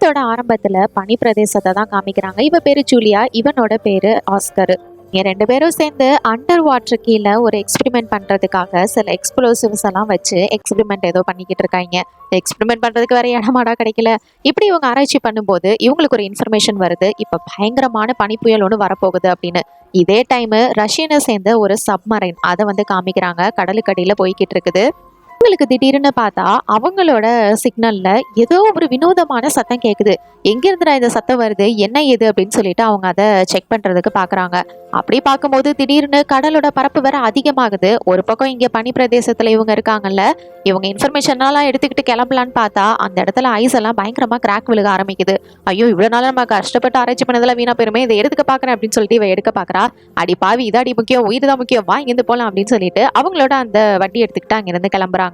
படத்தோட ஆரம்பத்துல பனி பிரதேசத்தை தான் காமிக்கிறாங்க. இவ பேரு ஜூலியா, இவனோட பேரு ஆஸ்கர். இங்க 2 பேரும் சேர்ந்து அண்டர் வாட்டர் கீழே ஒரு எக்ஸ்பெரிமெண்ட் பண்றதுக்காக சில எக்ஸ்ப்ளோசிவ்ஸ் எல்லாம் வச்சு எக்ஸ்பெரிமெண்ட் ஏதோ பண்ணிக்கிட்டு இருக்காங்க. எக்ஸ்பெரிமெண்ட் பண்றதுக்கு வேற இடமாடா கிடைக்கல. இப்படி இவங்க ஆராய்ச்சி பண்ணும்போது இவங்களுக்கு ஒரு இன்ஃபர்மேஷன் வருது, இப்ப பயங்கரமான பனிப்புயல் ஒன்று வரப்போகுது அப்படின்னு. இதே டைம் ரஷ்யனை சேர்ந்த ஒரு சப்மரைன் அதை வந்து காமிக்கிறாங்க, கடலுக்கடியில போய்கிட்டு இருக்குது. அவங்களுக்கு திடீர்னு பார்த்தா அவங்களோட சிக்னல்ல ஏதோ ஒரு வினோதமான சத்தம் கேக்குது. எங்க இருந்துடா இந்த சத்தம் வருது, என்ன ஏது அப்படின்னு சொல்லிட்டு அவங்க அதை செக் பண்றதுக்கு பாக்குறாங்க. அப்படி பார்க்கும்போது திடீர்னு கடலோட பரப்பு வேற அதிகமாகுது. ஒரு பக்கம் இங்க பனி பிரதேசத்துல இவங்க இருக்காங்கல்ல, இவங்க இன்ஃபர்மேஷன்லாம் எடுத்துக்கிட்டு கிளம்பலான்னு பார்த்தா அந்த இடத்துல ஐஸ் எல்லாம் பயங்கரமா கிராக் விழுக ஆரம்பிக்குது. ஐயோ, இவ்வளவு நாள் நம்ம கஷ்டப்பட்டு ஆராய்ச்சி பண்ணதெல்லாம் வீணா போயிருமே, இதை எடுத்துக்க பாக்குறேன் அப்படின்னு சொல்லிட்டு இவ எடுக்க பாக்குறா. அடி பாவி, இதாடி முக்கியம், உயிர் தான் முக்கியம், வா இங்கிருந்து போலாம் அப்படின்னு சொல்லிட்டு அவங்களோட அந்த வண்டி எடுத்துக்கிட்டு அங்கிருந்து கிளம்புறாங்க.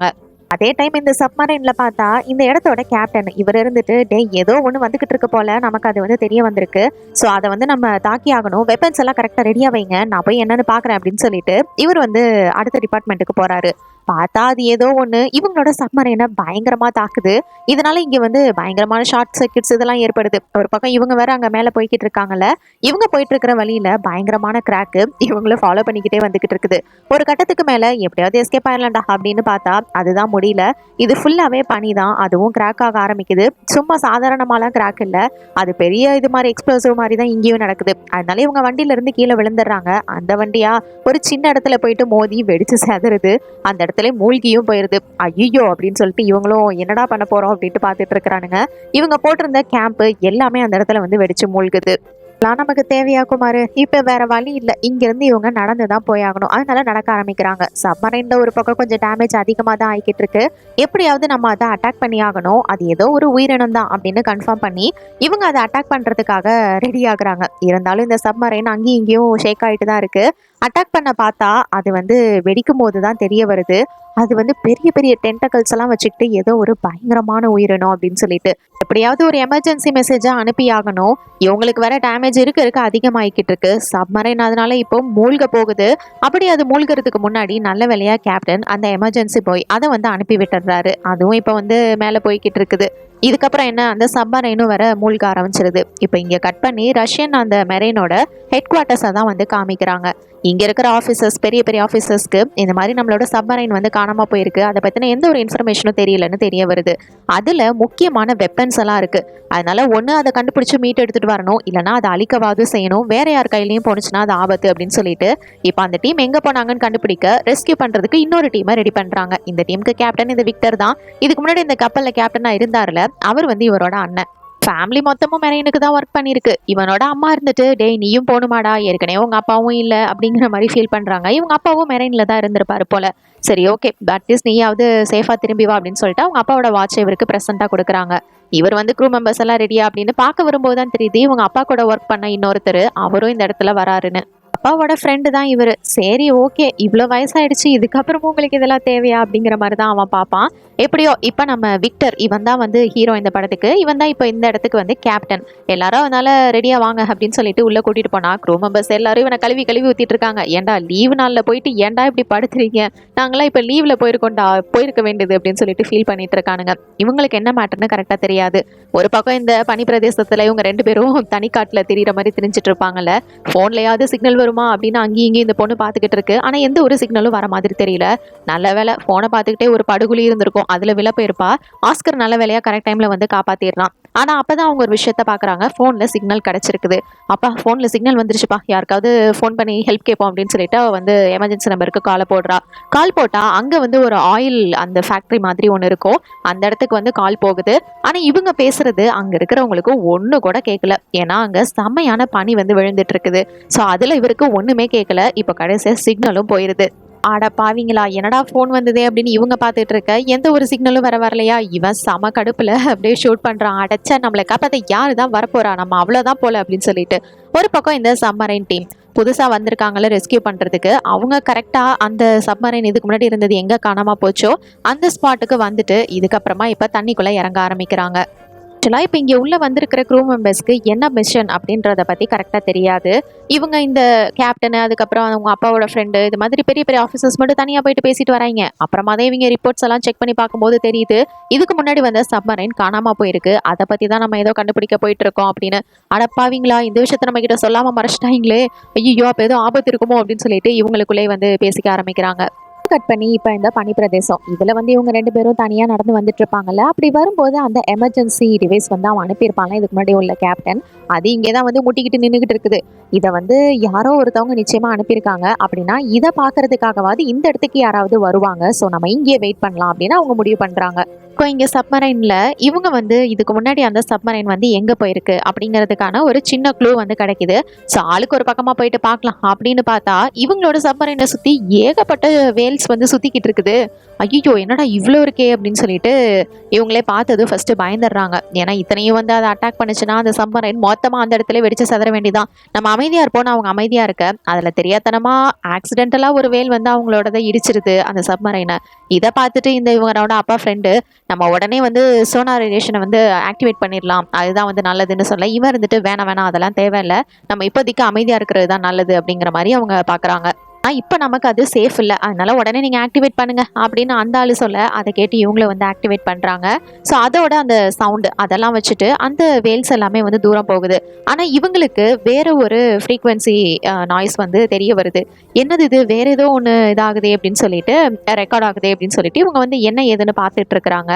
அதே டைம் இந்த சப்மரைன்ல பார்த்தா இந்த இடத்தோட கேப்டன் இவர் இருந்துட்டு, டே ஏதோ ஒன்று வந்துகிட்டு இருக்கு போல, நமக்கு அது வந்து தெரிய வந்திருக்கு. ஸோ அதை வந்து நம்ம தாக்கி ஆகணும், வெப்பன்ஸ் எல்லாம் கரெக்டாக ரெடியா வைங்க, நான் போய் என்னன்னு பாக்குறேன் அப்படின்னு சொல்லிட்டு இவர் வந்து அடுத்த டிபார்ட்மெண்ட்டுக்கு போறாரு. பார்த்தா அது ஏதோ ஒன்று இவங்களோட சப்மரைனை பயங்கரமா தாக்குது. இதனால இங்க வந்து பயங்கரமான ஷார்ட் சர்க்கியூட்ஸ் இதெல்லாம் ஏற்படுது. ஒரு பக்கம் இவங்க வேற அங்க மேல போய்கிட்டு இருக்காங்கல்ல, இவங்க போயிட்டு இருக்கிற வழியில பயங்கரமான கிராக்கு இவங்கள ஃபாலோ பண்ணிக்கிட்டே வந்துகிட்டு இருக்குது. ஒரு கட்டத்துக்கு மேல எப்படியாவது எஸ்கேப் ஆயிடலாம்டா அப்படின்னு பார்த்தா அதுதான் முடியல. இது ஃபுல்லாவே பனி தான், அதுவும் கிராக் ஆக ஆரம்பிக்குது. சும்மா சாதாரணமாலாம் கிராக் இல்ல, அது பெரிய இது மாதிரி எக்ஸ்ப்ளோசிவ் மாதிரி தான் இங்கேயும் நடக்குது. அதனால இவங்க வண்டியில இருந்து கீழே விழுந்துடுறாங்க. அந்த வண்டியா ஒரு சின்ன இடத்துல போயிட்டு மோதி வெடிச்சு செதறுது. அந்த இடத்துல மூழ்கியும் போயிருது. ஐயோ அப்படின்னு சொல்லிட்டு இவங்களும் என்னடா பண்ண போறோம் அப்படின்ட்டு பார்த்துட்டு இருக்கிறானுங்க. இவங்க போட்டிருந்த கேம்ப் எல்லாமே அந்த இடத்துல வந்து வெடிச்சு மூழ்குது. நமக்கு தேவையா குமாரு, இப்ப வேற வழி இல்ல, இங்க இருந்து இவங்க நடந்துதான் போயாகணும். அதனால நடக்க ஆரம்பிக்கிறாங்க. சப்மரைன்ல ஒரு பக்கம் கொஞ்சம் டேமேஜ் அதிகமா தான் ஆகிக்கிட்டு இருக்கு. எப்படியாவது நம்ம அதை அட்டாக் பண்ணி ஆகணும், அது ஏதோ ஒரு உயிரினம் தான் அப்படின்னு கன்ஃபார்ம் பண்ணி இவங்க அதை அட்டாக் பண்றதுக்காக ரெடி ஆகுறாங்க. இருந்தாலும் இந்த சப்மரைன் அங்கேயும் இங்கேயும் ஷேக் ஆயிட்டு தான் இருக்கு. அட்டாக் பண்ண பார்த்தா அது வந்து வெடிக்கும் போது தான் தெரிய வருது, அது வந்து பெரிய பெரிய டென்டக்கல்ஸ் எல்லாம் வச்சுக்கிட்டு ஏதோ ஒரு பயங்கரமான உயிரினம் அப்படின்னு சொல்லிட்டு எப்படியாவது ஒரு எமர்ஜென்சி மெசேஜா அனுப்பி ஆகணும். இவங்களுக்கு வர டேமேஜ் இருக்க அதிகமாகிக்கிட்டு இருக்கு. சப்மரைன் அதனால இப்போ மூழ்க போகுது. அப்படி அது மூழ்கிறதுக்கு முன்னாடி நல்ல வேலையா கேப்டன் அந்த எமர்ஜென்சி பாய் அதை வந்து அனுப்பி விட்டுறாரு. அதுவும் இப்போ வந்து மேலே போய்கிட்டு இருக்குது. இதுக்கப்புறம் என்ன, அந்த சப்மரைனும் வர மூழ்க ஆரம்பிச்சிருது. இப்போ இங்க கட் பண்ணி ரஷ்யன் அந்த மெரைனோட ஹெட் குவார்ட்டர்ஸை தான் வந்து காமிக்கிறாங்க. இங்க இருக்கிற ஆஃபீஸர்ஸ், பெரிய பெரிய ஆஃபீஸர்ஸ்க்கு இந்த மாதிரி நம்மளோட சப்மரைன் வந்து காணாம போயிருக்கு, அதை பத்தின எந்த ஒரு இன்ஃபர்மேஷனும் தெரியலன்னு தெரிய வருது. அதுல முக்கியமான வெப்பன்ஸ் எல்லாம் இருக்கு. அதனால ஒண்ணு அதை கண்டுபிடிச்சு மீட் எடுத்துட்டு வரணும், இல்லைன்னா அதை அழிக்கவாது செய்யணும். வேற யார் கையிலையும் போனுச்சுன்னா அது ஆபத்து அப்படின்னு சொல்லிட்டு இப்போ அந்த டீம் எங்க போனாங்கன்னு கண்டுபிடிக்க ரெஸ்கியூ பண்றதுக்கு இன்னொரு டீமை ரெடி பண்றாங்க. இந்த டீமுக்கு கேப்டன் இந்த விக்டர் தான். இதுக்கு முன்னாடி இந்த கப்பல்ல கேப்டனா இருந்தாருல, அவர் வந்து இவரோட அண்ணன். ஃபேமிலி மொத்தமும் மெரைனுக்கு தான் ஒர்க் பண்ணிருக்கு. இவனோட அம்மா இருந்துட்டு, டேய் நீயும் போகணுமாடா, ஏற்கனவே உங்க அப்பாவும் இல்லை அப்படிங்கிற மாதிரி ஃபீல் பண்றாங்க. இவங்க அப்பாவும் மெரைன்ல தான் இருந்திருப்பாரு போல. சரி ஓகே, அட்லீஸ்ட் நீயாவது சேஃபா திரும்பி வா அப்படின்னு சொல்லிட்டு அவங்க அப்பாவோட வாட்ச் இவருக்கு ப்ரெசென்ட்டா கொடுக்குறாங்க. இவர் வந்து க்ரூ மெம்பர்ஸ் எல்லாம் ரெடியா அப்படின்னு பார்க்க வரும்போது தான் தெரியுது இவங்க அப்பா கூட ஒர்க் பண்ண இன்னொருத்தர் அவரும் இந்த இடத்துல வராருன்னு. அப்பாவோட ஃப்ரெண்டு தான் இவர். சரி ஓகே, இவ்வளோ வயசாயிடுச்சு, இதுக்கப்புறமும் உங்களுக்கு இதெல்லாம் தேவையா அப்படிங்கிற மாதிரி தான் அவன் பார்ப்பான். எப்படியோ இப்போ நம்ம விக்டர், இவன் தான் வந்து ஹீரோ இந்த படத்துக்கு. இவன் தான் இப்போ இந்த இடத்துக்கு வந்து கேப்டன். எல்லாரும் அதனால ரெடியா வாங்க அப்படின்னு சொல்லிட்டு உள்ள கூட்டிட்டு போனா க்ரூ மெம்பர்ஸ் எல்லாரும் இவனை கழுவி கழுவி ஊத்திட்டு இருக்காங்க. ஏன்டா லீவு நாளில் போயிட்டு ஏன்டா இப்படி படுத்துறீங்க, நாங்களாம் இப்போ லீவ்ல போயிருக்கோண்டா, போயிருக்க வேண்டியது அப்படின்னு சொல்லிட்டு ஃபீல் பண்ணிட்டு இருக்கானுங்க. இவங்களுக்கு என்ன மேட்டர்னு கரெக்டாக தெரியாது. ஒரு பக்கம் இந்த பனி பிரதேசத்துல இவங்க 2 பேரும் தனிக்காட்டுல திரியிற மாதிரி திரிஞ்சிட்டு இருப்பாங்கல்ல, போன்லயாவது சிக்னல் வருமா அப்படின்னு அங்கேயும் இங்கேயும் இந்த பொண்ணு பார்த்துக்கிட்டு இருக்கு. ஆனா எந்த ஒரு சிக்னலும் வர மாதிரி தெரியல. நல்ல வேலை போனை பார்த்துக்கிட்டே ஒரு படுகுழி இருந்திருக்கும், அதுல விழ போயிருப்பா. ஆஸ்கர் நல்ல வேலையா கரெக்ட் டைம்ல வந்து காப்பாத்திடுறான். ஆனா அப்பதான் அவங்க ஒரு விஷயத்த பாக்குறாங்க, போன்ல சிக்னல் கிடைச்சிருக்குது. அப்பா போன்ல சிக்னல் வந்துருச்சுப்பா, யாருக்காவது போன் பண்ணி ஹெல்ப் கேட்போம் அப்படின்னு சொல்லிட்டு அவ வந்து எமர்ஜென்சி நம்பருக்கு கால் போடுறா. கால் போட்டா அங்க வந்து ஒரு ஆயில் அந்த ஃபேக்டரி மாதிரி ஒன்று இருக்கும், அந்த இடத்துக்கு வந்து கால் போகுது. ஆனா இவங்க பேசுறது அங்க இருக்கிறவங்களுக்கு ஒண்ணு கூட கேட்கல, ஏன்னா அங்க செம்மையான பனி வந்து விழுந்துட்டு இருக்குது. ஸோ அதுல இவருக்கு ஒண்ணுமே கேட்கல. இப்போ கடைசியா சிக்னலும் போயிருது. ஆட பாவீங்களா, என்னடா ஃபோன் வந்ததே அப்படின்னு இவங்க பார்த்துட்டு இருக்க, எந்த ஒரு சிக்னலும் வரலையா. இவன் சம கடுப்புல அப்படியே ஷூட் பண்றான். அடைச்சா நம்மளை காப்பாற்ற யாரு தான் வரப்போறா, நம்ம அவ்வளோதான் போல அப்படின்னு சொல்லிட்டு. ஒரு பக்கம் இந்த சப்மரைன் டீம் புதுசா வந்திருக்காங்கள ரெஸ்கியூ பண்றதுக்கு, அவங்க கரெக்டா அந்த சப்மரைன் இதுக்கு முன்னாடி இருந்தது எங்க காணாம போச்சோ அந்த ஸ்பாட்டுக்கு வந்துட்டு இதுக்கப்புறமா இப்ப தண்ணிக்குள்ள இறங்க ஆரம்பிக்கிறாங்க. ஆக்சுவலாக இப்போ இங்கே உள்ள வந்திருக்கிற க்ரூ மெம்பர்ஸ்க்கு என்ன மிஷன் அப்படின்றத பற்றி கரெக்டாக தெரியாது. இவங்க இந்த கேப்டனு, அதுக்கப்புறம் அவங்க அப்பாவோட ஃப்ரெண்டு, இது மாதிரி பெரிய பெரிய ஆஃபீஸர்ஸ் மட்டும் தனியாக போயிட்டு பேசிட்டு வராங்க. அப்புறமா தான் இவங்க ரிப்போர்ட்ஸ் எல்லாம் செக் பண்ணி பார்க்கும்போது தெரியுது, இதுக்கு முன்னாடி வந்த சப்மரைன் காணாமல் போயிருக்கு. அதை பற்றி தான் நம்ம ஏதோ கண்டுபிடிக்க போயிட்டு இருக்கோம் அப்படின்னு. அடப்பாவீங்களா, இந்த விஷயத்த நம்ம கிட்ட சொல்லாமல் மறைச்சிட்டாங்களே, ஐயோ அப்போ ஏதோ ஆபத்து இருக்குமோ அப்படின்னு சொல்லிட்டு இவங்களுக்குள்ளே வந்து பேசிக்க ஆரம்பிக்கிறாங்க. கட் பண்ணி இப்போ இந்த பனி பிரதேசம் இதில் வந்து இவங்க 2 பேரும் தனியாக நடந்து வந்துட்டு இருப்பாங்கல்ல. அப்படி வரும்போது அந்த எமர்ஜென்சி டிவைஸ் வந்து அவன் அனுப்பியிருப்பாங்க இதுக்கு முன்னாடி உள்ள கேப்டன். அது இங்கே தான் வந்து முட்டிக்கிட்டு நின்றுக்கிட்டு இருக்குது. இதை வந்து யாரோ ஒருத்தவங்க நிச்சயமாக அனுப்பியிருக்காங்க. அப்படின்னா இதை பார்க்கறதுக்காகவாது இந்த இடத்துக்கு யாராவது வருவாங்க. ஸோ நம்ம இங்கேயே வெயிட் பண்ணலாம் அப்படின்னு அவங்க முடிவு பண்ணுறாங்க. இப்போ இங்கே சப்மரைனில் இவங்க வந்து இதுக்கு முன்னாடி அந்த சப்மரைன் வந்து எங்கே போயிருக்கு அப்படிங்கிறதுக்கான ஒரு சின்ன க்ளூ வந்து கிடைக்குது. ஸோ ஆளுக்கு ஒரு பக்கமாக போயிட்டு பார்க்கலாம் அப்படின்னு பார்த்தா இவங்களோட சப்மரைனை சுற்றி ஏகப்பட்ட வேல்ஸ் வந்து சுற்றிக்கிட்டு இருக்குது. ஐயோ என்னடா இவ்வளோ இருக்கே அப்படின்னு சொல்லிட்டு இவங்களே பார்த்தது ஃபர்ஸ்ட்டு பயந்துடுறாங்க. ஏன்னா இத்தனையும் வந்து அதை அட்டாக் பண்ணுச்சுன்னா அந்த சப்மரைன் மொத்தமாக அந்த இடத்துல வெடிச்சு சதற வேண்டியதான். நம்ம அமைதியாக இருப்போம்னு அவங்க அமைதியாக இருக்க அதில் தெரியாதனமாக ஆக்சிடென்டலாக ஒரு வேல் வந்து அவங்களோடதை இடிச்சிருது அந்த சப்மரைனை. இதை பார்த்துட்டு இந்த இவங்களோட அப்பா ஃப்ரெண்டு நம்ம உடனே வந்து சோனார் ரேடியேஷனை வந்து ஆக்டிவேட் பண்ணிடலாம், அதுதான் வந்து நல்லதுன்னு சொல்ல, இவன் இருந்துட்டு வேணாம் அதெல்லாம் தேவையில்லை, நம்ம இப்போதைக்கு அமைதியாக இருக்கிறது தான் நல்லது அப்படிங்கிற மாதிரி அவங்க பார்க்குறாங்க. இப்போ நமக்கு அது சேஃப் இல்லை, அதனால உடனே நீங்கள் ஆக்டிவேட் பண்ணுங்க அப்படின்னு அந்த ஆள் சொல்ல அதை கேட்டு இவங்கள வந்து ஆக்டிவேட் பண்ணுறாங்க. ஸோ அதோட அந்த சவுண்டு அதெல்லாம் வச்சுட்டு அந்த வேல்ஸ் எல்லாமே வந்து தூரம் போகுது. ஆனால் இவங்களுக்கு வேற ஒரு ஃப்ரீக்வன்சி நாய்ஸ் வந்து தெரிய வருது. என்னது இது, வேற ஏதோ ஒன்று இதாகுதே அப்படின்னு சொல்லிட்டு ரெக்கார்ட் ஆகுதே அப்படின்னு சொல்லிட்டு இவங்க வந்து என்ன ஏதுன்னு பார்த்துட்டு இருக்கிறாங்க.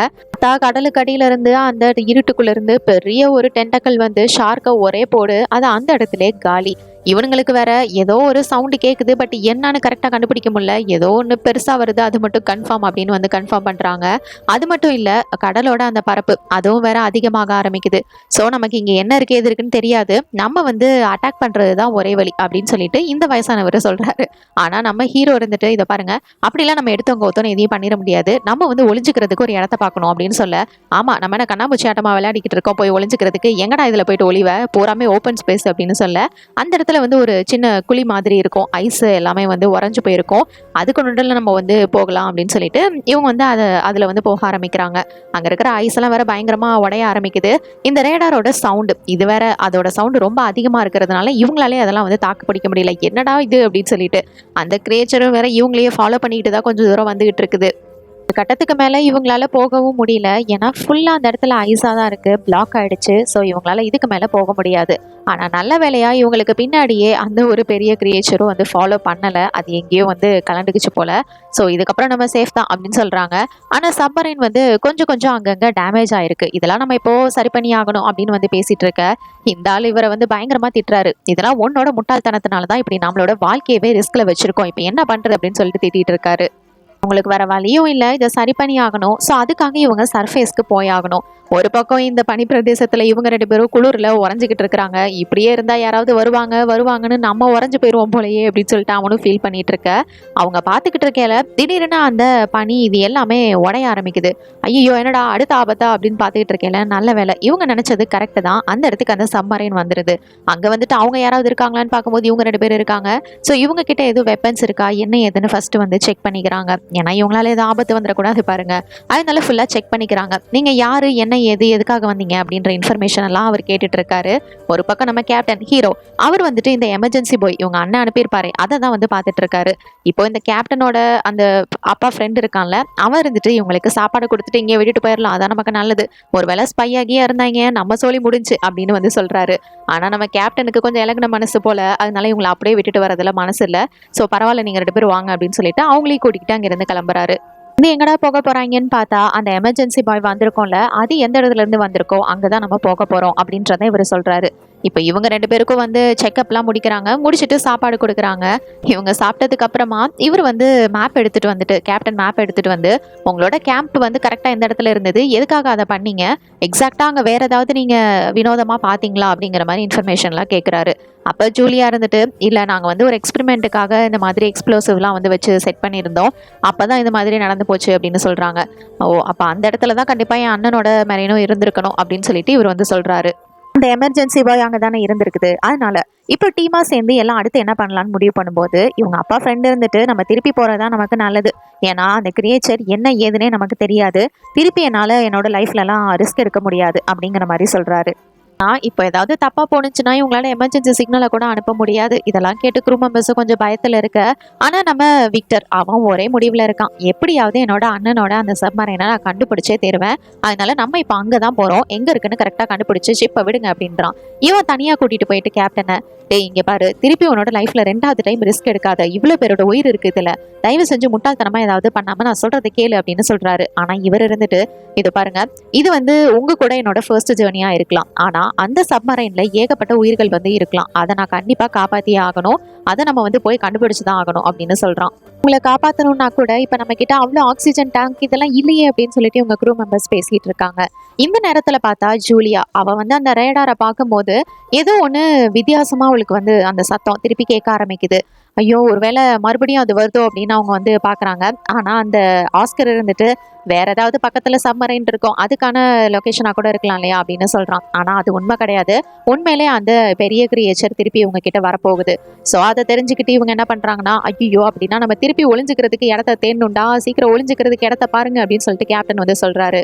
கடலுக்கு அடியில இருந்து அந்த இருட்டுக்குள்ள இருந்து பெரிய ஒரு டென்டக்கல் வந்து ஷார்க்கை ஒரே போடு, அது அந்த இடத்துல காலி. இவனுங்களுக்கு வேற ஏதோ ஒரு சவுண்டு கேட்குது, பட் என்னன்னு கரெக்டாக கண்டுபிடிக்க முடியல. ஏதோ ஒன்று பெருசாக வருது, அது மட்டும் கன்ஃபார்ம் அப்படின்னு வந்து கன்ஃபார்ம் பண்ணுறாங்க. அது மட்டும் இல்லை, கடலோட அந்த பரப்பு அதுவும் வேற அதிகமாக ஆரம்பிக்குது. ஸோ நமக்கு இங்கே என்ன இருக்கு எது இருக்குன்னு தெரியாது, நம்ம வந்து அட்டாக் பண்ணுறது தான் ஒரே வழி அப்படின்னு சொல்லிட்டு இந்த வயசானவர் சொல்கிறாரு. ஆனால் நம்ம ஹீரோ இருந்துட்டு இதை பாருங்க, அப்படிலாம் நம்ம எடுத்தவங்க ஒருத்தவங்க எதையும் பண்ணிட முடியாது, நம்ம வந்து ஒளிஞ்சுக்கிறதுக்கு ஒரு இடத்த பார்க்கணும் அப்படின்னு சொல்ல, ஆமாம் நம்ம என்ன கண்ணாமூச்சி ஆட்டமாக விளையாடிக்கிட்டு இருக்கோம், போய் ஒளிஞ்சுக்கிறதுக்கு எங்கடா இதில் போயிட்டு ஒளிவ, பூராமே ஓப்பன் ஸ்பேஸ் அப்படின்னு சொல்ல, அந்த இடத்துல வந்து ஒரு சின்ன குழி மாதிரி இருக்கும், ஐஸ் எல்லாமே வந்து உறைஞ்சு போயிருக்கும், அதுக்கு நடுவில் நம்ம வந்து போகலாம் அப்படின்னு சொல்லிட்டு இவங்க வந்து அதில் வந்து போக ஆரம்பிக்கிறாங்க. அங்கே இருக்கிற ஐஸ் எல்லாம் வேற பயங்கரமாக உடைய ஆரம்பிக்குது. இந்த ரேடாரோட சவுண்டு இது வேற, அதோட சவுண்டு ரொம்ப அதிகமாக இருக்கிறதுனால இவங்களாலே அதெல்லாம் வந்து தாக்கு பிடிக்க முடியல. என்னடா இது அப்படின்னு சொல்லிட்டு அந்த கிரியேச்சரும் வேற இவங்களையே ஃபாலோ பண்ணிட்டு தான் கொஞ்சம் தூரம் வந்துகிட்டு இருக்குது. கட்டத்துக்கு மேலே இவங்களால போகவும் முடியல, ஏன்னா ஃபுல்லாக அந்த இடத்துல ஐஸாக தான் இருக்குது, பிளாக் ஆகிடுச்சு. ஸோ இவங்களால இதுக்கு மேலே போக முடியாது. ஆனால் நல்ல வேலையாக இவங்களுக்கு பின்னாடியே அந்த ஒரு பெரிய கிரியேச்சரும் வந்து ஃபாலோ பண்ணலை, அது எங்கேயோ வந்து கலண்டுக்குச்சு போல். ஸோ இதுக்கப்புறம் நம்ம சேஃப் தான் அப்படின்னு சொல்கிறாங்க. ஆனால் சப்மரைன் வந்து கொஞ்சம் கொஞ்சம் அங்கங்கே டேமேஜ் ஆகிருக்கு, இதெல்லாம் நம்ம இப்போது சரி பண்ணி ஆகணும் அப்படின்னு வந்து பேசிகிட்டு இருக்க இந்த ஆள் இவரை வந்து பயங்கரமாக திட்டுறாரு. இதெல்லாம் உன்னோட முட்டாள்தனத்தினால தான் இப்படி நம்மளோட வாழ்க்கையவே ரிஸ்கில் வச்சுருக்கோம், இப்போ என்ன பண்ணுறது அப்படின்னு சொல்லிட்டு திட்டிகிட்டு இருக்காரு. அவங்களுக்கு வேற வழியும் இல்லை, இதை சரி பண்ணி ஆகணும். ஸோ அதுக்காக இவங்க சர்ஃபேஸ்க்கு போய் ஆகணும். ஒரு பக்கம் இந்த பனி பிரதேசத்தில் இவங்க 2 பேரும் குளிரில் உறைஞ்சிக்கிட்டு இருக்கிறாங்க. இப்படியே இருந்தால் யாராவது வருவாங்கன்னு நம்ம உறைஞ்சு போயிடுவோம் போலையே அப்படின்னு சொல்லிட்டு அவனும் ஃபீல் பண்ணிட்டு இருக்க. அவங்க பார்த்துக்கிட்டு இருக்கையில திடீர்னு அந்த பனி இது எல்லாமே உடைய ஆரம்பிக்குது. ஐயோ என்னடா அடுத்த ஆபத்தா அப்படின்னு பார்த்துக்கிட்டு இருக்கையில நல்ல வேலை இவங்க நினைச்சது கரெக்டு தான், அந்த இடத்துக்கு அந்த சப்மரைன் வந்துடுது. அங்கே வந்துட்டு அவங்க யாராவது இருக்காங்களான்னு பார்க்கும்போது இவங்க 2 பேர் இருக்காங்க. ஸோ இவங்க கிட்ட எதுவும் வெப்பன்ஸ் இருக்கா என்ன ஏதுன்னு ஃபர்ஸ்ட் வந்து செக் பண்ணிக்கிறாங்க. ஏன்னா இவங்களால எதுவும் ஆபத்து வந்துடக்கூடாது பாருங்க, அதனால ஃபுல்லாக செக் பண்ணிக்கிறாங்க. நீங்கள் யார் என்ன ஏது எதுக்காக வந்தீங்க அப்படின்ற இன்ஃபர்மேஷன் எல்லாம் அவர் கேட்டுட்டு இருக்காரு. ஒரு பக்கம் நம்ம கேப்டன் ஹீரோ அவர் வந்துட்டு இந்த எமர்ஜென்சி பாய் இவங்க அண்ணன் அனுப்பியிருப்பாரு அதை தான் வந்து பார்த்துட்டு இருக்காரு. இப்போ இந்த கேப்டனோட அந்த அப்பா ஃப்ரெண்ட் இருக்கான்ல, அவன் இருந்துட்டு இவங்களுக்கு சாப்பாடு கொடுத்துட்டு இங்கே விட்டுட்டு போயிடலாம், அதான் நமக்கு நல்லது, ஒருவேளை ஸ்பை ஆகியே இருந்தாங்க நம்ம சொல்லி முடிஞ்சு அப்படின்னு வந்து சொல்றாரு. ஆனால் நம்ம கேப்டனுக்கு கொஞ்சம் இலகுன மனசு போல, அதனால இவங்களை அப்படியே விட்டுட்டு வரதுல மனசு இல்லை. ஸோ பரவாயில்ல நீங்கள் 2 பேரும் வாங்க அப்படின்னு சொல்லிட்டு அவங்களையும் கூட்டிக்கிட்டு அங்கிருந்து கிளம்புறாரு. இது எங்கடா போக போறாங்கன்னு பார்த்தா அந்த எமர்ஜென்சி பாய் வந்திருக்கோம்ல, அது எந்த இடத்துல இருந்து வந்திருக்கோ அங்கதான் நம்ம போக போறோம் அப்படின்றத இவர் சொல்றாரு. இப்போ இவங்க 2 பேருக்கும் வந்து செக்அப்லாம் முடிக்கிறாங்க, முடிச்சுட்டு சாப்பாடு கொடுக்குறாங்க. இவங்க சாப்பிட்டதுக்கு அப்புறமா இவர் வந்து மேப் எடுத்துட்டு வந்துட்டு கேப்டன் மேப் எடுத்துட்டு வந்து உங்களோட கேம்ப் வந்து கரெக்டாக எந்த இடத்துல இருந்தது, எதுக்காக அதை பண்ணீங்க, எக்ஸாக்டாக அங்கே வேற ஏதாவது நீங்கள் வினோதமாக பார்த்தீங்களா அப்படிங்கிற மாதிரி இன்ஃபர்மேஷன்லாம் கேட்குறாரு. அப்போ ஜூலியா இருந்துட்டு இல்லை நாங்கள் வந்து ஒரு எக்ஸ்பெரிமெண்ட்டுக்காக இந்த மாதிரி எக்ஸ்ப்ளோசிவ்லாம் வந்து வச்சு செட் பண்ணியிருந்தோம், அப்போ தான் இந்த மாதிரி நடந்து போச்சு அப்படின்னு சொல்கிறாங்க. ஓ அப்போ அந்த இடத்துல தான் கண்டிப்பாக என் அண்ணனோட மெரினும் இருந்திருக்கணும் அப்படின்னு சொல்லிட்டு இவர் வந்து சொல்கிறாரு. இந்த எமர்ஜென்சி பாய் அங்கே தானே இருந்திருக்குது, அதனால இப்போ டீமா சேர்ந்து எல்லாம் அடுத்து என்ன பண்ணலாம்னு முடிவு பண்ணும்போது இவங்க அப்பா ஃப்ரெண்ட் இருந்துட்டு நம்ம திருப்பி போறதா நமக்கு நல்லது. ஏன்னா அந்த கிரியேச்சர் என்ன ஏதுன்னே நமக்கு தெரியாது. திருப்பி என்னால என்னோட லைஃப்லலாம் ரிஸ்க் எடுக்க முடியாது அப்படிங்கிற மாதிரி சொல்றாரு. இப்போ ஏதாவது தப்பா போணுச்சுன்னா இவங்களால எமர்ஜென்சி சிக்னலை கூட அனுப்ப முடியாது. இதெல்லாம் கேட்டு குரூப் மெம்பர்ஸ் கொஞ்சம் பயத்துல இருக்க. ஆனா நம்ம விக்டர் அவன் ஒரே முடிவுல இருக்கான். எப்படியாவது என்னோட அண்ணனோட அந்த சப்மரைனை நான் கண்டுபிடிச்சே தருவேன். அதனால நம்ம இப்போ அங்கதான் போறோம். எங்க இருக்குன்னு கரெக்டா கண்டுபிடிச்சு ஷிப்பை விடுங்க அப்படின்றான். இவன் தனியா கூட்டிட்டு போயிட்டு கேப்டனை, டேய் இங்க பாரு, திருப்பி உன்னோட லைஃப்ல 2வது டைம் ரிஸ்க் எடுக்காத. இவ்வளவு பேரோட உயிர் இருக்கு இதுல. தயவு செஞ்சு முட்டாள்தனமா ஏதாவது பண்ணாம நான் சொல்றதை கேளு அப்படின்னு சொல்றாரு. ஆனா இவர் இருந்துட்டு, இது பாருங்க, இது உங்க கூட என்னோட ஃபர்ஸ்ட் ஜேர்னியா இருக்கலாம். ஆனா அந்த சப்மரைன்ல ஏகப்பட்ட உயிர்கள் இருக்கலாம். அதை நான் கண்டிப்பா காப்பாத்தியே ஆகணும். அதை நம்ம போய் கண்டுபிடிச்சுதான் ஆகணும் அப்படின்னு சொல்றான். உங்களை காப்பாற்றணும்னா கூட இப்ப நம்ம கிட்ட அவ்வளோ ஆக்சிஜன் டேங்க் இதெல்லாம் இல்லையே அப்படின்னு சொல்லிட்டு இவங்க க்ரூ மெம்பர்ஸ் பேசிட்டு இருக்காங்க. இந்த நேரத்துல பார்த்தா ஜூலியா அவ அந்த ரேடாரை பார்க்கும்போது ஏதோ ஒண்ணு வித்தியாசமா அவளுக்கு அந்த சத்தம் திருப்பி கேட்க ஆரம்பிக்குது. ஐயோ ஒருவேளை மறுபடியும் அது வருதோ அப்படின்னு அவங்க பாக்குறாங்க. ஆனா அந்த ஆஸ்கர் இருந்துட்டு வேற ஏதாவது பக்கத்துல சப்மரைன் இருக்கும், அதுக்கான லொகேஷனா கூட இருக்கலாம் இல்லையா அப்படின்னு சொல்றான். ஆனா அது உண்மை கிடையாது. உண்மையிலே அந்த பெரிய கிரியேச்சர் திருப்பி இவங்க கிட்ட வரப்போகுது. ஸோ அதை தெரிஞ்சுக்கிட்டு இவங்க என்ன பண்றாங்கன்னா, ஐயோ அப்படின்னா நம்ம திருப்பி ஒளிஞ்சுக்கிறதுக்கு இடத்த தேடணும்டா, சீக்கிரம் ஒளிஞ்சுக்கிறதுக்கு இடத்த பாருங்க அப்படின்னு சொல்லிட்டு கேப்டன் சொல்றாரு.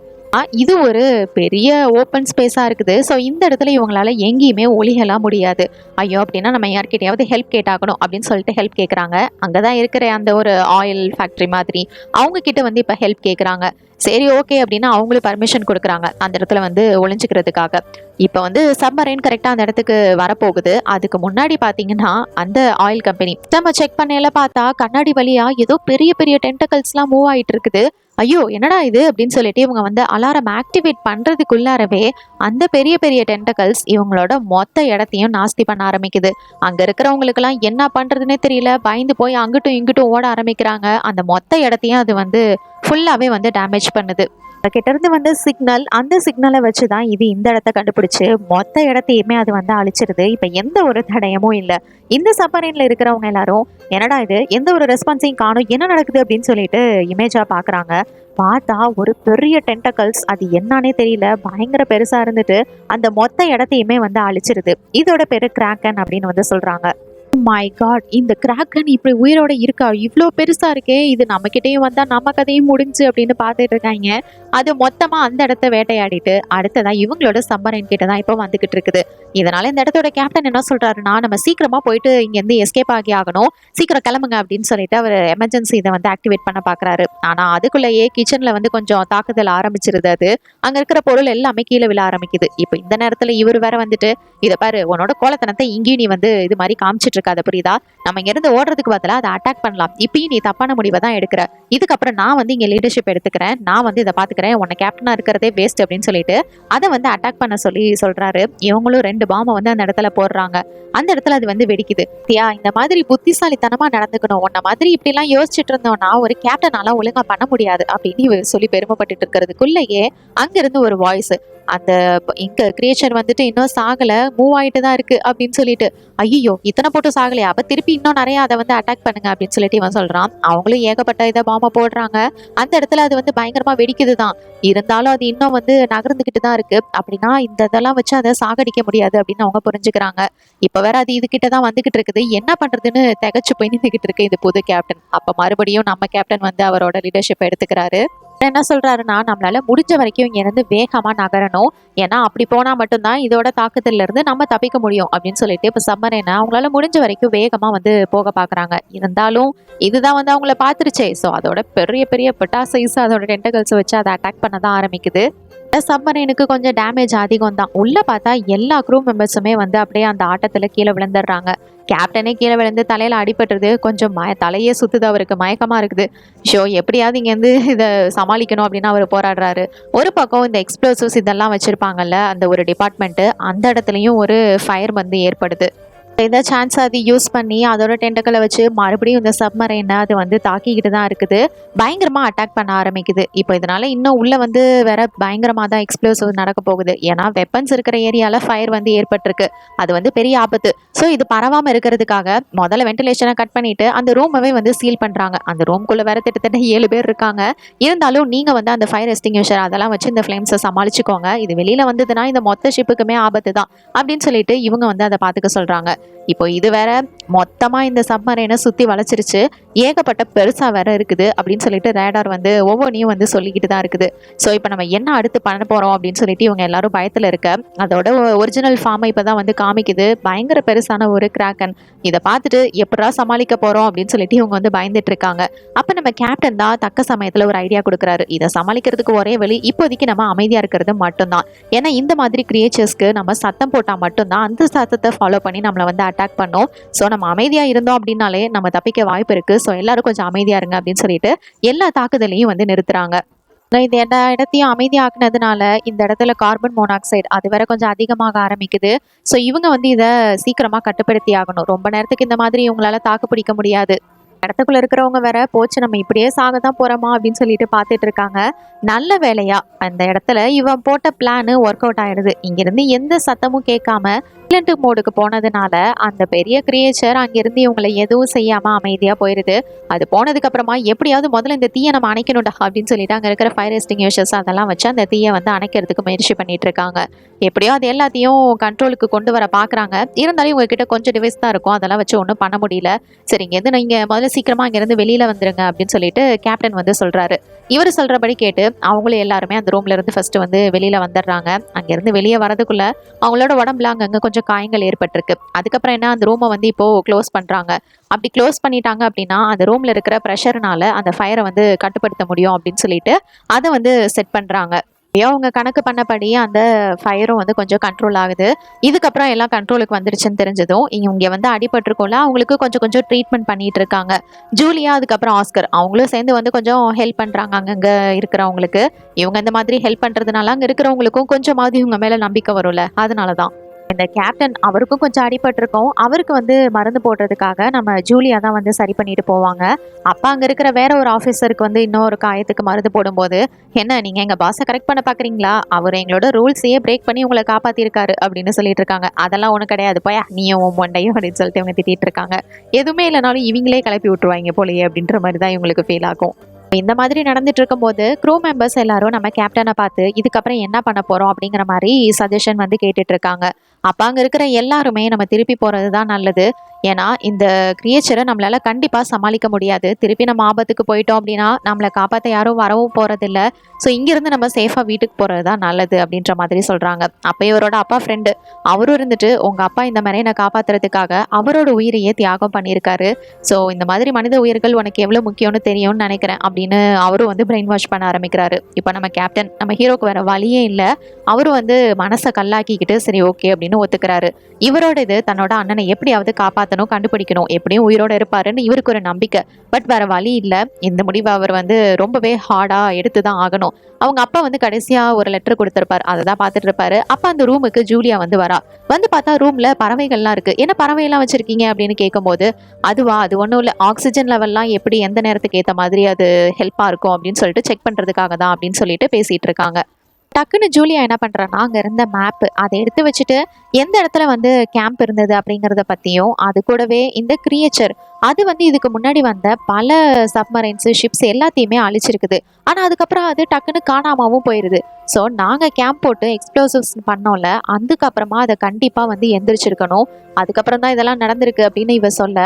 இது ஒரு பெரிய ஓப்பன் ஸ்பேஸா இருக்குது. ஸோ இந்த இடத்துல இவங்களால எங்கேயுமே ஒளியலாம் முடியாது. ஐயோ அப்படின்னா நம்ம யார்கிட்டயாவது ஹெல்ப் கேட்டாகணும் அப்படின்னு சொல்லிட்டு ஹெல்ப் கேட்குறாங்க. அங்கதான் இருக்கிற அந்த ஒரு ஆயில் ஃபேக்டரி மாதிரி அவங்க கிட்ட இப்போ ஹெல்ப் கேட்குறாங்க. சரி ஓகே அப்படின்னு அவங்களும் பர்மிஷன் கொடுக்குறாங்க அந்த இடத்துல ஒளிஞ்சுக்கிறதுக்காக. இப்போ சப்மரைன் கரெக்டாக அந்த இடத்துக்கு வரப்போகுது. அதுக்கு முன்னாடி பார்த்தீங்கன்னா அந்த ஆயில் கம்பெனி நம்ம செக் பண்ணையில பார்த்தா கண்ணாடி வழியா ஏதோ பெரிய பெரிய டென்டக்கல்ஸ்லாம் மூவ் ஆயிட்டு இருக்குது. ஐயோ என்னடா இது அப்படின்னு சொல்லிட்டு இவங்க அலாரம் ஆக்டிவேட் பண்றதுக்குள்ளாரவே அந்த பெரிய பெரிய டென்டக்கல்ஸ் இவங்களோட மொத்த இடத்தையும் நாஸ்தி பண்ண ஆரம்பிக்குது. அங்க இருக்கிறவங்களுக்கெல்லாம் என்ன பண்றதுன்னே தெரியல. பயந்து போய் அங்கிட்டும் இங்கிட்டும் ஓட ஆரம்பிக்கிறாங்க. அந்த மொத்த இடத்தையும் அது ஃபுல்லாவே டேமேஜ் பண்ணுது. கிட்ட இருந்து சிக்னல், அந்த சிக்னலை வச்சுதான் இது இந்த இடத்த கண்டுபிடிச்சு மொத்த இடத்தையுமே அது அழிச்சிருது. இப்ப எந்த ஒரு தடயமும் இல்லை. இந்த சப்மரைன்ல இருக்கிறவங்க எல்லாரும் என்னடா இது, எந்த ஒரு ரெஸ்பான்ஸையும் காணும், என்ன நடக்குது அப்படின்னு சொல்லிட்டு இமேஜா பாக்குறாங்க. பார்த்தா ஒரு பெரிய டென்டக்கல்ஸ், அது என்னன்னே தெரியல, பயங்கர பெருசா இருந்துட்டு அந்த மொத்த இடத்தையுமே அழிச்சிருது. இதோட பேரு கிராக்கன் அப்படின்னு சொல்றாங்க. மை காட், இந்த கிராக்கன் இப்படி உயிரோட இருக்கா? இவ்வளோ பெருசா இருக்கே, இது நம்ம கிட்டேயும் வந்தா நம்ம கதையும் முடிஞ்சு அப்படின்னு பார்த்துட்டு இருக்காங்க. அது மொத்தமா அந்த இடத்த வேட்டையாடிட்டு அடுத்ததான் இவங்களோட சப்மரைன் கிட்ட தான் இப்போ வந்துகிட்டு இருக்குது. இதனால இந்த இடத்தோட கேப்டன் என்ன சொல்றாருன்னா, நம்ம சீக்கிரமா போயிட்டு இங்க இருந்து எஸ்கேப் ஆகி ஆகணும், சீக்கிரம் கிளம்புங்க அப்படின்னு சொல்லிட்டு அவர் எமர்ஜென்சி இதை ஆக்டிவேட் பண்ண பாக்குறாரு. ஆனா அதுக்குள்ளேயே கிச்சன்ல கொஞ்சம் தாக்குதல் ஆரம்பிச்சிருது. அது அங்க இருக்கிற பொருள் எல்லாமே கீழே விழ ஆரம்பிக்குது. இப்போ இந்த நேரத்துல இவர் வேற இதை பாரு, உன்னோட கோலத்தனத்தை இங்கேயும் நீ இது மாதிரி காமிச்சிட்டு இருக்காத, புரியுதா? நம்ம இங்க இருந்து ஓடுறதுக்கு பதிலா அதை அட்டாக் பண்ணலாம். இப்பயும் நீ தப்பான முடிவை தான் எடுக்கிற. இதுக்கப்புறம் நான் இங்க லீடர்ஷிப் எடுத்துக்கிறேன், நான் இதை பாத்துக்கிறேன், உன்னை கேப்டனா இருக்கிறதே வேஸ்ட் அப்படின்னு சொல்லிட்டு அதை அட்டாக் பண்ண சொல்றாரு. இவங்களும் 2 பாம்பை அந்த இடத்துல போடுறாங்க. அந்த இடத்துல அது வெடிக்குது. இந்த மாதிரி புத்திசாலித்தனமா நடந்துக்கணும், உன்ன மாதிரி இப்படி எல்லாம் யோசிச்சுட்டு இருந்தோம்னா ஒரு கேப்டனால ஒழுங்கா பண்ண முடியாது அப்படின்னு இவர் சொல்லி பெருமைப்பட்டு இருக்கிறதுக்குள்ளேயே அங்கிருந்து ஒரு வாய்ஸ், அந்த இங்க கிரியேச்சர் இன்னும் சாகல, மூவ் ஆயிட்டு தான் இருக்கு அப்படின்னு சொல்லிட்டு, ஐயோ இத்தனை போட்டு சாகலையா, அப்ப திருப்பி இன்னும் நிறைய அதை அட்டாக் பண்ணுங்க அப்படின்னு சொல்லிட்டு இவன் சொல்றான். அவங்களும் ஏகப்பட்ட இதை பாம்பை போடுறாங்க. அந்த இடத்துல அது பயங்கரமா வெடிக்குது தான். இருந்தாலும் அது இன்னும் நகர்ந்துகிட்டு தான் இருக்கு. அப்படின்னா இந்த இதெல்லாம் வச்சு அதை சாகடிக்க முடியாது அப்படின்னு அவங்க புரிஞ்சுக்கிறாங்க. இப்ப வேற அது இதுகிட்ட தான் வந்துகிட்டு இருக்குது. என்ன பண்றதுன்னு திகச்சு போய் நின்றுகிட்டு இருக்கு இந்த புது கேப்டன். அப்ப மறுபடியும் நம்ம கேப்டன் அவரோட லீடர்ஷிப் எடுத்துக்கிறாரு. என்ன சொல்றாருன்னா, நம்மளால முடிஞ்ச வரைக்கும் இங்க இருந்து வேகமா நகரணும், ஏன்னா அப்படி போனா மட்டும்தான் இதோட தாக்குதல்ல இருந்து நம்ம தப்பிக்க முடியும் அப்படின்னு சொல்லிட்டு இப்ப சம்மரேனா அவங்களால முடிஞ்ச வரைக்கும் வேகமா போக பாக்குறாங்க. இருந்தாலும் இதுதான் அவங்கள பாத்துருச்சே. சோ அதோட பெரிய பெரிய பெட்டா சைஸ் அதோட டென்டகல்ஸ் வச்சு அதை அட்டாக் பண்ணதான் ஆரம்பிக்குது. சப்மரைனுக்கு கொஞ்சம் டேமேஜ் அதிகம் தான். உள்ள பார்த்தா எல்லா க்ரூ மெம்பர்ஸுமே அப்படியே அந்த ஆட்டத்துல கீழே விழுந்துடுறாங்க. கேப்டனே கீழே விழுந்து தலையில அடிபட்டுருது. கொஞ்சம் தலையே சுத்துது, அவருக்கு மயக்கமா இருக்குது. ஷோ எப்படியாவது இங்கேருந்து இதை சமாளிக்கணும் அப்படின்னு அவர் போராடுறாரு. ஒரு பக்கம் இந்த எக்ஸ்ப்ளோசிவ்ஸ் இதெல்லாம் வச்சிருப்பாங்கல்ல அந்த ஒரு டிபார்ட்மெண்ட், அந்த இடத்துலயும் ஒரு ஃபயர் ஏற்படுது. இந்த சான்ஸ் அது யூஸ் பண்ணி அதோட டென்டக்களை வச்சு மறுபடியும் இந்த சப்மரைனை அது தாக்கிக்கிட்டு தான் இருக்குது. பயங்கரமா அட்டாக் பண்ண ஆரம்பிக்குது. இப்போ இதனால இன்னும் உள்ள வேற பயங்கரமா தான் எக்ஸ்ப்ளோசிவ் நடக்க போகுது. ஏன்னா வெப்பன்ஸ் இருக்கிற ஏரியால ஃபயர் ஏற்பட்டிருக்கு. அது பெரிய ஆபத்து. ஸோ இது பரவாம இருக்கிறதுக்காக முதல்ல வென்டிலேஷனை கட் பண்ணிட்டு அந்த ரூமவே சீல் பண்றாங்க. அந்த ரூம்குள்ள வேற கிட்டத்தட்ட 7 பேர் இருக்காங்க. இருந்தாலும் நீங்க அந்த ஃபயர் எஸ்டிங்யூஷர் அதெல்லாம் வச்சு இந்த ஃபிளேம்ஸை சமாளிச்சுக்கோங்க. இது வெளியில வந்ததுன்னா இந்த மொத்த ஷிப்புக்குமே ஆபத்து தான் அப்படின்னு சொல்லிட்டு இவங்க அதை பாத்துக்க சொல்றாங்க. இப்போ இது வேற மொத்தமா இந்த சப்மரைனை சுத்தி வளைச்சிருச்சு, ஏகப்பட்ட பெருசா வேற இருக்குது அப்படின்னு சொல்லிட்டு ரேடார் வந்து ஒவ்வொன்றையும் வந்து சொல்லிக்கிட்டு தான் இருக்குது. ஸோ இப்போ நம்ம என்ன அடுத்து பண்ண போறோம் அப்படின்னு சொல்லிட்டு இவங்க எல்லாரும் பயத்துல இருக்க, அதோட ஒரிஜினல் ஃபார்மை இப்பதான் வந்து காமிக்குது. பயங்கர பெருசான ஒரு கிராக்கன். இதை பார்த்துட்டு எப்படா சமாளிக்க போறோம் அப்படின்னு சொல்லிட்டு இவங்க வந்து பயந்துட்டு இருக்காங்க. அப்ப நம்ம கேப்டன் தான் தக்க சமயத்துல ஒரு ஐடியா கொடுக்குறாரு. இதை சமாளிக்கிறதுக்கு ஒரே வழி இப்போதைக்கு நம்ம அமைதியா இருக்கிறது மட்டும்தான். ஏன்னா இந்த மாதிரி கிரியேச்சர்ஸ்க்கு நம்ம சத்தம் போட்டா மட்டும்தான் அந்த சத்தத்தை ஃபாலோ பண்ணி நம்மளை வந்து அட்டாக் பண்ணோம். ஸோ நம்ம அமைதியா இருந்தோம் அப்படின்னாலே நம்ம தப்பிக்க வாய்ப்பு இருக்கு. ஸோ எல்லாரும் கொஞ்சம் அமைதியா இருங்க அப்படின்னு சொல்லிட்டு எல்லா தாக்குதலையும் வந்து நிறுத்துறாங்க. இந்த எல்லா இடத்தையும் அமைதியாக்குனதுனால இந்த இடத்துல கார்பன் மோனாக்சைடு அது வேற கொஞ்சம் அதிகமாக ஆரம்பிக்குது. ஸோ இவங்க வந்து இதை சீக்கிரமா கட்டுப்படுத்தி ஆகணும். ரொம்ப நேரத்துக்கு இந்த மாதிரி இவங்களால தாக்கு பிடிக்க முடியாது. இடத்துக்குள்ள இருக்கிறவங்க வேற போச்சு நம்ம இப்படியே சாக தான் போறோமா அப்படின்னு சொல்லிட்டு பார்த்துட்டு இருக்காங்க. நல்ல வேலையா அந்த இடத்துல இவன் போட்ட பிளான் ஒர்க் அவுட் ஆயிடுது. இங்கிருந்து எந்த சத்தமும் கேட்காம சைலண்ட் மோடுக்கு போனதுனால அந்த பெரிய கிரியேச்சர் அங்கிருந்து இவங்களை எதுவும் செய்யாம அமைதியா போயிருது. அது போனதுக்கு அப்புறமா எப்படியாவது முதல்ல இந்த தீயை நம்ம அணைக்கணும்டா அப்படின்னு சொல்லிட்டு அங்க இருக்கிற ஃபயர் எக்ஸ்டிங்யூஷர்ஸ் அதெல்லாம் வச்சு அந்த தீயை வந்து அணைக்கிறதுக்கு முயற்சி பண்ணிட்டு இருக்காங்க. எப்படியோ அது எல்லாத்தையும் கண்ட்ரோலுக்கு கொண்டு வர பாக்குறாங்க. இருந்தாலும் இவங்க கிட்ட கொஞ்சம் டிவைஸ் தான் இருக்கும், அதெல்லாம் வச்சு ஒன்றும் பண்ண முடியல. சரி இங்கேருந்து நீங்க முதல்ல சீக்கிரமா அங்கிருந்து வெளியில வந்துருங்க அப்படின்னு சொல்லிட்டு கேப்டன் வந்து சொல்றாரு. இவர் சொல்றபடி கேட்டு அவங்களும் எல்லாருமே அந்த ரூம்ல இருந்து ஃபர்ஸ்ட் வந்து வெளியில வந்துடுறாங்க. அங்கிருந்து வெளியே வரதுக்குள்ள அவங்களோட உடம்புல அங்கங்க கொஞ்சம் காயங்கள் ஏற்பட்டிருக்கு. அதுக்கப்புறம் என்ன அந்த ரூமை வந்து இப்போ க்ளோஸ் பண்றாங்க. அப்படி க்ளோஸ் பண்ணிட்டாங்க அப்படின்னா அந்த ரூம்ல இருக்கிற ப்ரெஷர்னால அந்த ஃபயரை வந்து கட்டுப்படுத்த முடியும் அப்படின்னு சொல்லிட்டு அதை வந்து செட் பண்றாங்க. அவங்க கணக்கு பண்ணபடி அந்த ஃபயரும் வந்து கொஞ்சம் கண்ட்ரோல் ஆகுது. இதுக்கப்புறம் எல்லாம் கண்ட்ரோலுக்கு வந்துருச்சுன்னு தெரிஞ்சதும் இங்கே வந்து அடிபட்டிருக்கோம்ல அவங்களுக்கு கொஞ்சம் கொஞ்சம் ட்ரீட்மெண்ட் பண்ணிட்டு இருக்காங்க. ஜூலியா அதுக்கப்புறம் ஆஸ்கர் அவங்களும் சேர்ந்து வந்து கொஞ்சம் ஹெல்ப் பண்றாங்க அங்கங்க இருக்கிறவங்களுக்கு. இவங்க இந்த மாதிரி ஹெல்ப் பண்றதுனால அங்க இருக்கிறவங்களுக்கும் கொஞ்சமாவது இவங்க மேல நம்பிக்கை வரும்ல, அதனாலதான். இந்த கேப்டன் அவருக்கும் கொஞ்சம் அடிபட்டிருக்கும். அவருக்கு வந்து மருந்து போடுறதுக்காக நம்ம ஜூலியா தான் வந்து சரி பண்ணிட்டு போவாங்க. அப்ப அங்க இருக்கிற வேற ஒரு ஆஃபீஸருக்கு வந்து இன்னொரு காயத்துக்கு மருந்து போடும்போது, என்ன நீங்க எங்க பாஸை கரெக்ட் பண்ண பாக்குறீங்களா, அவர் எங்களோட ரூல்ஸையே பிரேக் பண்ணி உங்களை காப்பாத்திருக்காரு அப்படின்னு சொல்லிட்டு இருக்காங்க. அதெல்லாம் ஒண்ணு கிடையாது போயா நீயும் மொண்டையும் அப்படின்னு சொல்லிட்டு இவங்க திட்டிட்டு இருக்காங்க. எதுவுமே இல்லைனாலும் இவங்களே கிளப்பி விட்டுருவாங்க போலயே அப்படின்ற மாதிரி தான் இவங்களுக்கு ஃபீல் ஆகும். இந்த மாதிரி நடந்துட்டு இருக்கும்போது க்ரூ மெம்பர்ஸ் எல்லாரும் நம்ம கேப்டனை பார்த்து இதுக்கப்புறம் என்ன பண்ண போறோம் அப்படிங்கிற மாதிரி சஜஷன் வந்து கேட்டுட்டு இருக்காங்க. அப்ப அங்க இருக்கிற எல்லாருமே நம்ம திருப்பி போறது தான் நல்லது. ஏன்னா இந்த கிரியேச்சரை நம்மளால கண்டிப்பா சமாளிக்க முடியாது. திருப்பி நம்ம ஆபத்துக்கு போயிட்டோம் அப்படின்னா நம்மளை காப்பாற்ற யாரும் வரவும் போறதில்ல. ஸோ இங்கிருந்து நம்ம சேஃபா வீட்டுக்கு போறது தான் நல்லது அப்படின்ற மாதிரி சொல்றாங்க. அப்ப இவரோட அப்பா ஃப்ரெண்டு அவரும் இருந்துட்டு உங்க அப்பா இந்த மாதிரி என்னை காப்பாத்துறதுக்காக அவரோட உயிரையே தியாகம் பண்ணியிருக்காரு. ஸோ இந்த மாதிரி மனித உயிர்கள் உனக்கு எவ்வளவு முக்கியம்னு தெரியும்னு நினைக்கிறேன் அப்படின்னு அவரும் வந்து பிரெயின் வாஷ் பண்ண ஆரம்பிக்கிறாரு. இப்போ நம்ம கேப்டன் நம்ம ஹீரோக்கு வேற வழியே இல்லை. அவரும் வந்து மனசை கல்லாக்கிக்கிட்டு சரி ஓகே அப்படின்னு ஒத்துக்கிறாரு. இவரோட இது தன்னோட அண்ணனை எப்படியாவது காப்பாற்றணும், கண்டுபிடிக்கணும், எப்படியும் உயிரோட இருப்பாருன்னு இவருக்கு ஒரு நம்பிக்கை. பட் வேற வழி இல்லை. இந்த முடிவை அவர் வந்து ரொம்பவே ஹார்டா எடுத்துதான் ஆகணும். அவங்க அப்பா வந்து கடைசியா ஒரு லெட்டர் கொடுத்திருப்பாரு, அதை தான் பார்த்துட்டு இருப்பாரு. அப்ப அந்த ரூமுக்கு ஜூலியா வந்து வரா. வந்து பார்த்தா ரூம்ல பறவைகள்லாம் இருக்கு. என்ன பறவையெல்லாம் வச்சிருக்கீங்க அப்படின்னு கேட்கும்போது, அதுவா அது ஒன்றும் இல்லை, ஆக்சிஜன் லெவல்லாம் எப்படி எந்த நேரத்துக்கு ஏற்ற மாதிரி அது ஹெல்ப்பா இருக்கும் அப்படின்னு சொல்லிட்டு செக் பண்றதுக்காக தான் அப்படின்னு சொல்லிட்டு பேசிட்டு இருக்காங்க. டக்குன்னு ஜூலியா என்ன பண்றான்னா அங்க இருந்த மேப் அதை எடுத்து வச்சுட்டு எந்த இடத்துல வந்து கேம்ப் இருந்தது அப்படிங்கறத பத்தியும் அது கூடவே இந்த கிரியேச்சர் அது வந்து இதுக்கு முன்னாடி வந்த பல சப்மரைன்ஸ் ஷிப்ஸ் எல்லாத்தையுமே அழிச்சிருக்குது. ஆனா அதுக்கப்புறம் அது டக்குன்னு காணாமவும் போயிருது. ஸோ நாங்க கேம்ப் போட்டு எக்ஸ்ப்ளோசிவ்ஸ் பண்ணோம்ல அதுக்கப்புறமா அதை கண்டிப்பா வந்து எந்திரிச்சிருக்கணும். அதுக்கப்புறம் தான் இதெல்லாம் நடந்திருக்கு அப்படின்னு இவ சொல்ல,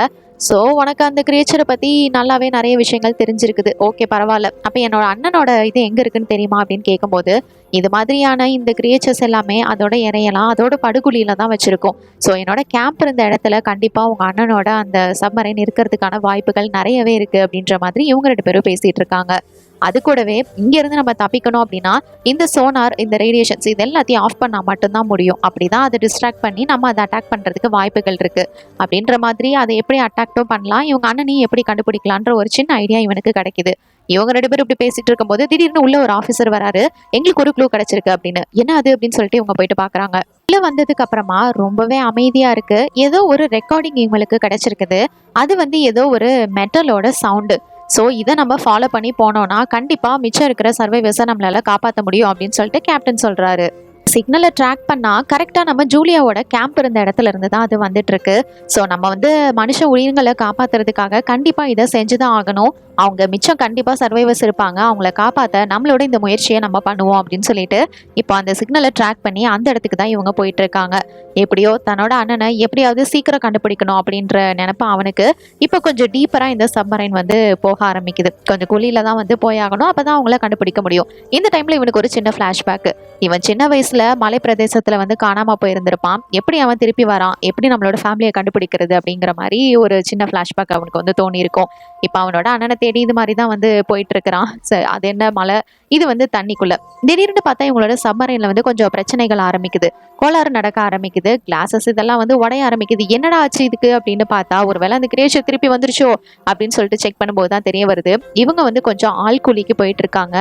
ஸோ உனக்கு அந்த கிரியேச்சரை பற்றி நல்லாவே நிறைய விஷயங்கள் தெரிஞ்சிருக்குது, ஓகே பரவாயில்ல. அப்போ என்னோட அண்ணனோட இது எங்கே இருக்குன்னு தெரியுமா அப்படின்னு கேட்கும்போது, இது மாதிரியான இந்த கிரியேச்சர்ஸ் எல்லாமே அதோட இறையெல்லாம் அதோட படுகுழியில தான் வச்சிருக்கோம். ஸோ என்னோட கேம்ப் இருந்த இடத்துல கண்டிப்பாக உங்கள் அண்ணனோட அந்த சப்மரைன் இருக்கிறதுக்கான வாய்ப்புகள் நிறையவே இருக்குது அப்படின்ற மாதிரி இவங்க 2 பேரும் பேசிகிட்டு இருக்காங்க. அது கூடவே இங்கேருந்து நம்ம தப்பிக்கணும் அப்படின்னா இந்த சோனார் இந்த ரேடியேஷன்ஸ் இது எல்லாத்தையும் ஆஃப் பண்ணால் மட்டும்தான் முடியும். அப்படிதான் அதை டிஸ்ட்ராக்ட் பண்ணி நம்ம அதை அட்டாக் பண்ணுறதுக்கு வாய்ப்புகள் இருக்குது அப்படின்ற மாதிரி அதை எப்படி அட்டாக்டும் பண்ணலாம், இவங்க அண்ணனையும் எப்படி கண்டுபிடிக்கலான்ற ஒரு சின்ன ஐடியா இவனுக்கு கிடைக்குது. இவங்க 2 பேரும் இப்படி பேசிட்டு இருக்கும்போது திடீர்னு உள்ள ஒரு ஆஃபீஸர் வராரு. எங்களுக்கு ஒரு க்ளூ கிடைச்சிருக்கு அப்படின்னு. என்ன அது அப்படின்னு சொல்லிட்டு இவங்க போயிட்டு பாக்குறாங்க. உள்ள வந்ததுக்கு அப்புறமா ரொம்பவே அமைதியா இருக்கு. ஏதோ ஒரு ரெக்கார்டிங் இவங்களுக்கு கிடைச்சிருக்குது. அது வந்து ஏதோ ஒரு மெட்டலோட சவுண்டு. ஸோ இதை நம்ம ஃபாலோ பண்ணி போனோம்னா கண்டிப்பா மிச்சம் இருக்கிற சர்வைவர்ஸை நம்மளால காப்பாற்ற முடியும் அப்படின்னு சொல்லிட்டு கேப்டன் சொல்றாரு. சிக்னலை ட்ராக் பண்ணால் கரெக்டாக நம்ம ஜூலியாவோட கேம்ப் இருந்த இடத்துல இருந்து தான் அது வந்துட்டுருக்கு. ஸோ நம்ம வந்து மனுஷ உயிர்களை காப்பாற்றுறதுக்காக கண்டிப்பாக இதை செஞ்சு தான் ஆகணும். அவங்க மிச்சம் கண்டிப்பாக சர்வைவர்ஸ் இருப்பாங்க, அவங்கள காப்பாற்ற நம்மளோட இந்த முயற்சியை நம்ம பண்ணுவோம் அப்படின்னு சொல்லிட்டு இப்போ அந்த சிக்னலை ட்ராக் பண்ணி அந்த இடத்துக்கு தான் இவங்க போயிட்டு இருக்காங்க. எப்படியோ தன்னோட அண்ணனை எப்படியாவது சீக்கிரம் கண்டுபிடிக்கணும் அப்படின்ற நினைப்பு அவனுக்கு. இப்போ கொஞ்சம் டீப்பராக இந்த சப்மரைன் வந்து போக ஆரம்பிக்குது. கொஞ்சம் குழியில தான் வந்து போயாகணும், அப்போ தான் அவங்கள கண்டுபிடிக்க முடியும். இந்த டைமில் இவனுக்கு ஒரு சின்ன ஃப்ளாஷ்பேக். இவன் சின்ன வயசுல மலை பிரதேசத்துல வந்து காணாம போயிருந்திருப்பான். எப்படி அவன் திருப்பி வரான், எப்படி நம்மளோட ஃபேமிலியை கண்டுபிடிக்கிறது அப்படிங்கிற மாதிரி ஒரு சின்ன ஃபிளாஷ்பேக் அவனுக்கு வந்து தோணி இருக்கும். இப்போ அவனோட அண்ணனை தேடி இது மாதிரி தான் வந்து போயிட்டு இருக்கிறான். அது என்ன மலை, இது வந்து தண்ணிக்குள்ள. திடீர்னு பார்த்தா இவங்களோட சப்மரைன்ல வந்து கொஞ்சம் பிரச்சனைகள் ஆரம்பிக்குது, கோளாறு நடக்க ஆரம்பிக்குது, கிளாஸஸ் இதெல்லாம் வந்து உடைய ஆரம்பிக்குது. என்னடா ஆச்சு இதுக்கு அப்படின்னு பார்த்தா ஒருவேளை அந்த கிரியேச்சர் திருப்பி வந்துருச்சோ அப்படின்னு சொல்லிட்டு செக் பண்ணும்போது தான் தெரிய வருது இவங்க வந்து கொஞ்சம் ஆழ்குழிக்கு போயிட்டு இருக்காங்க.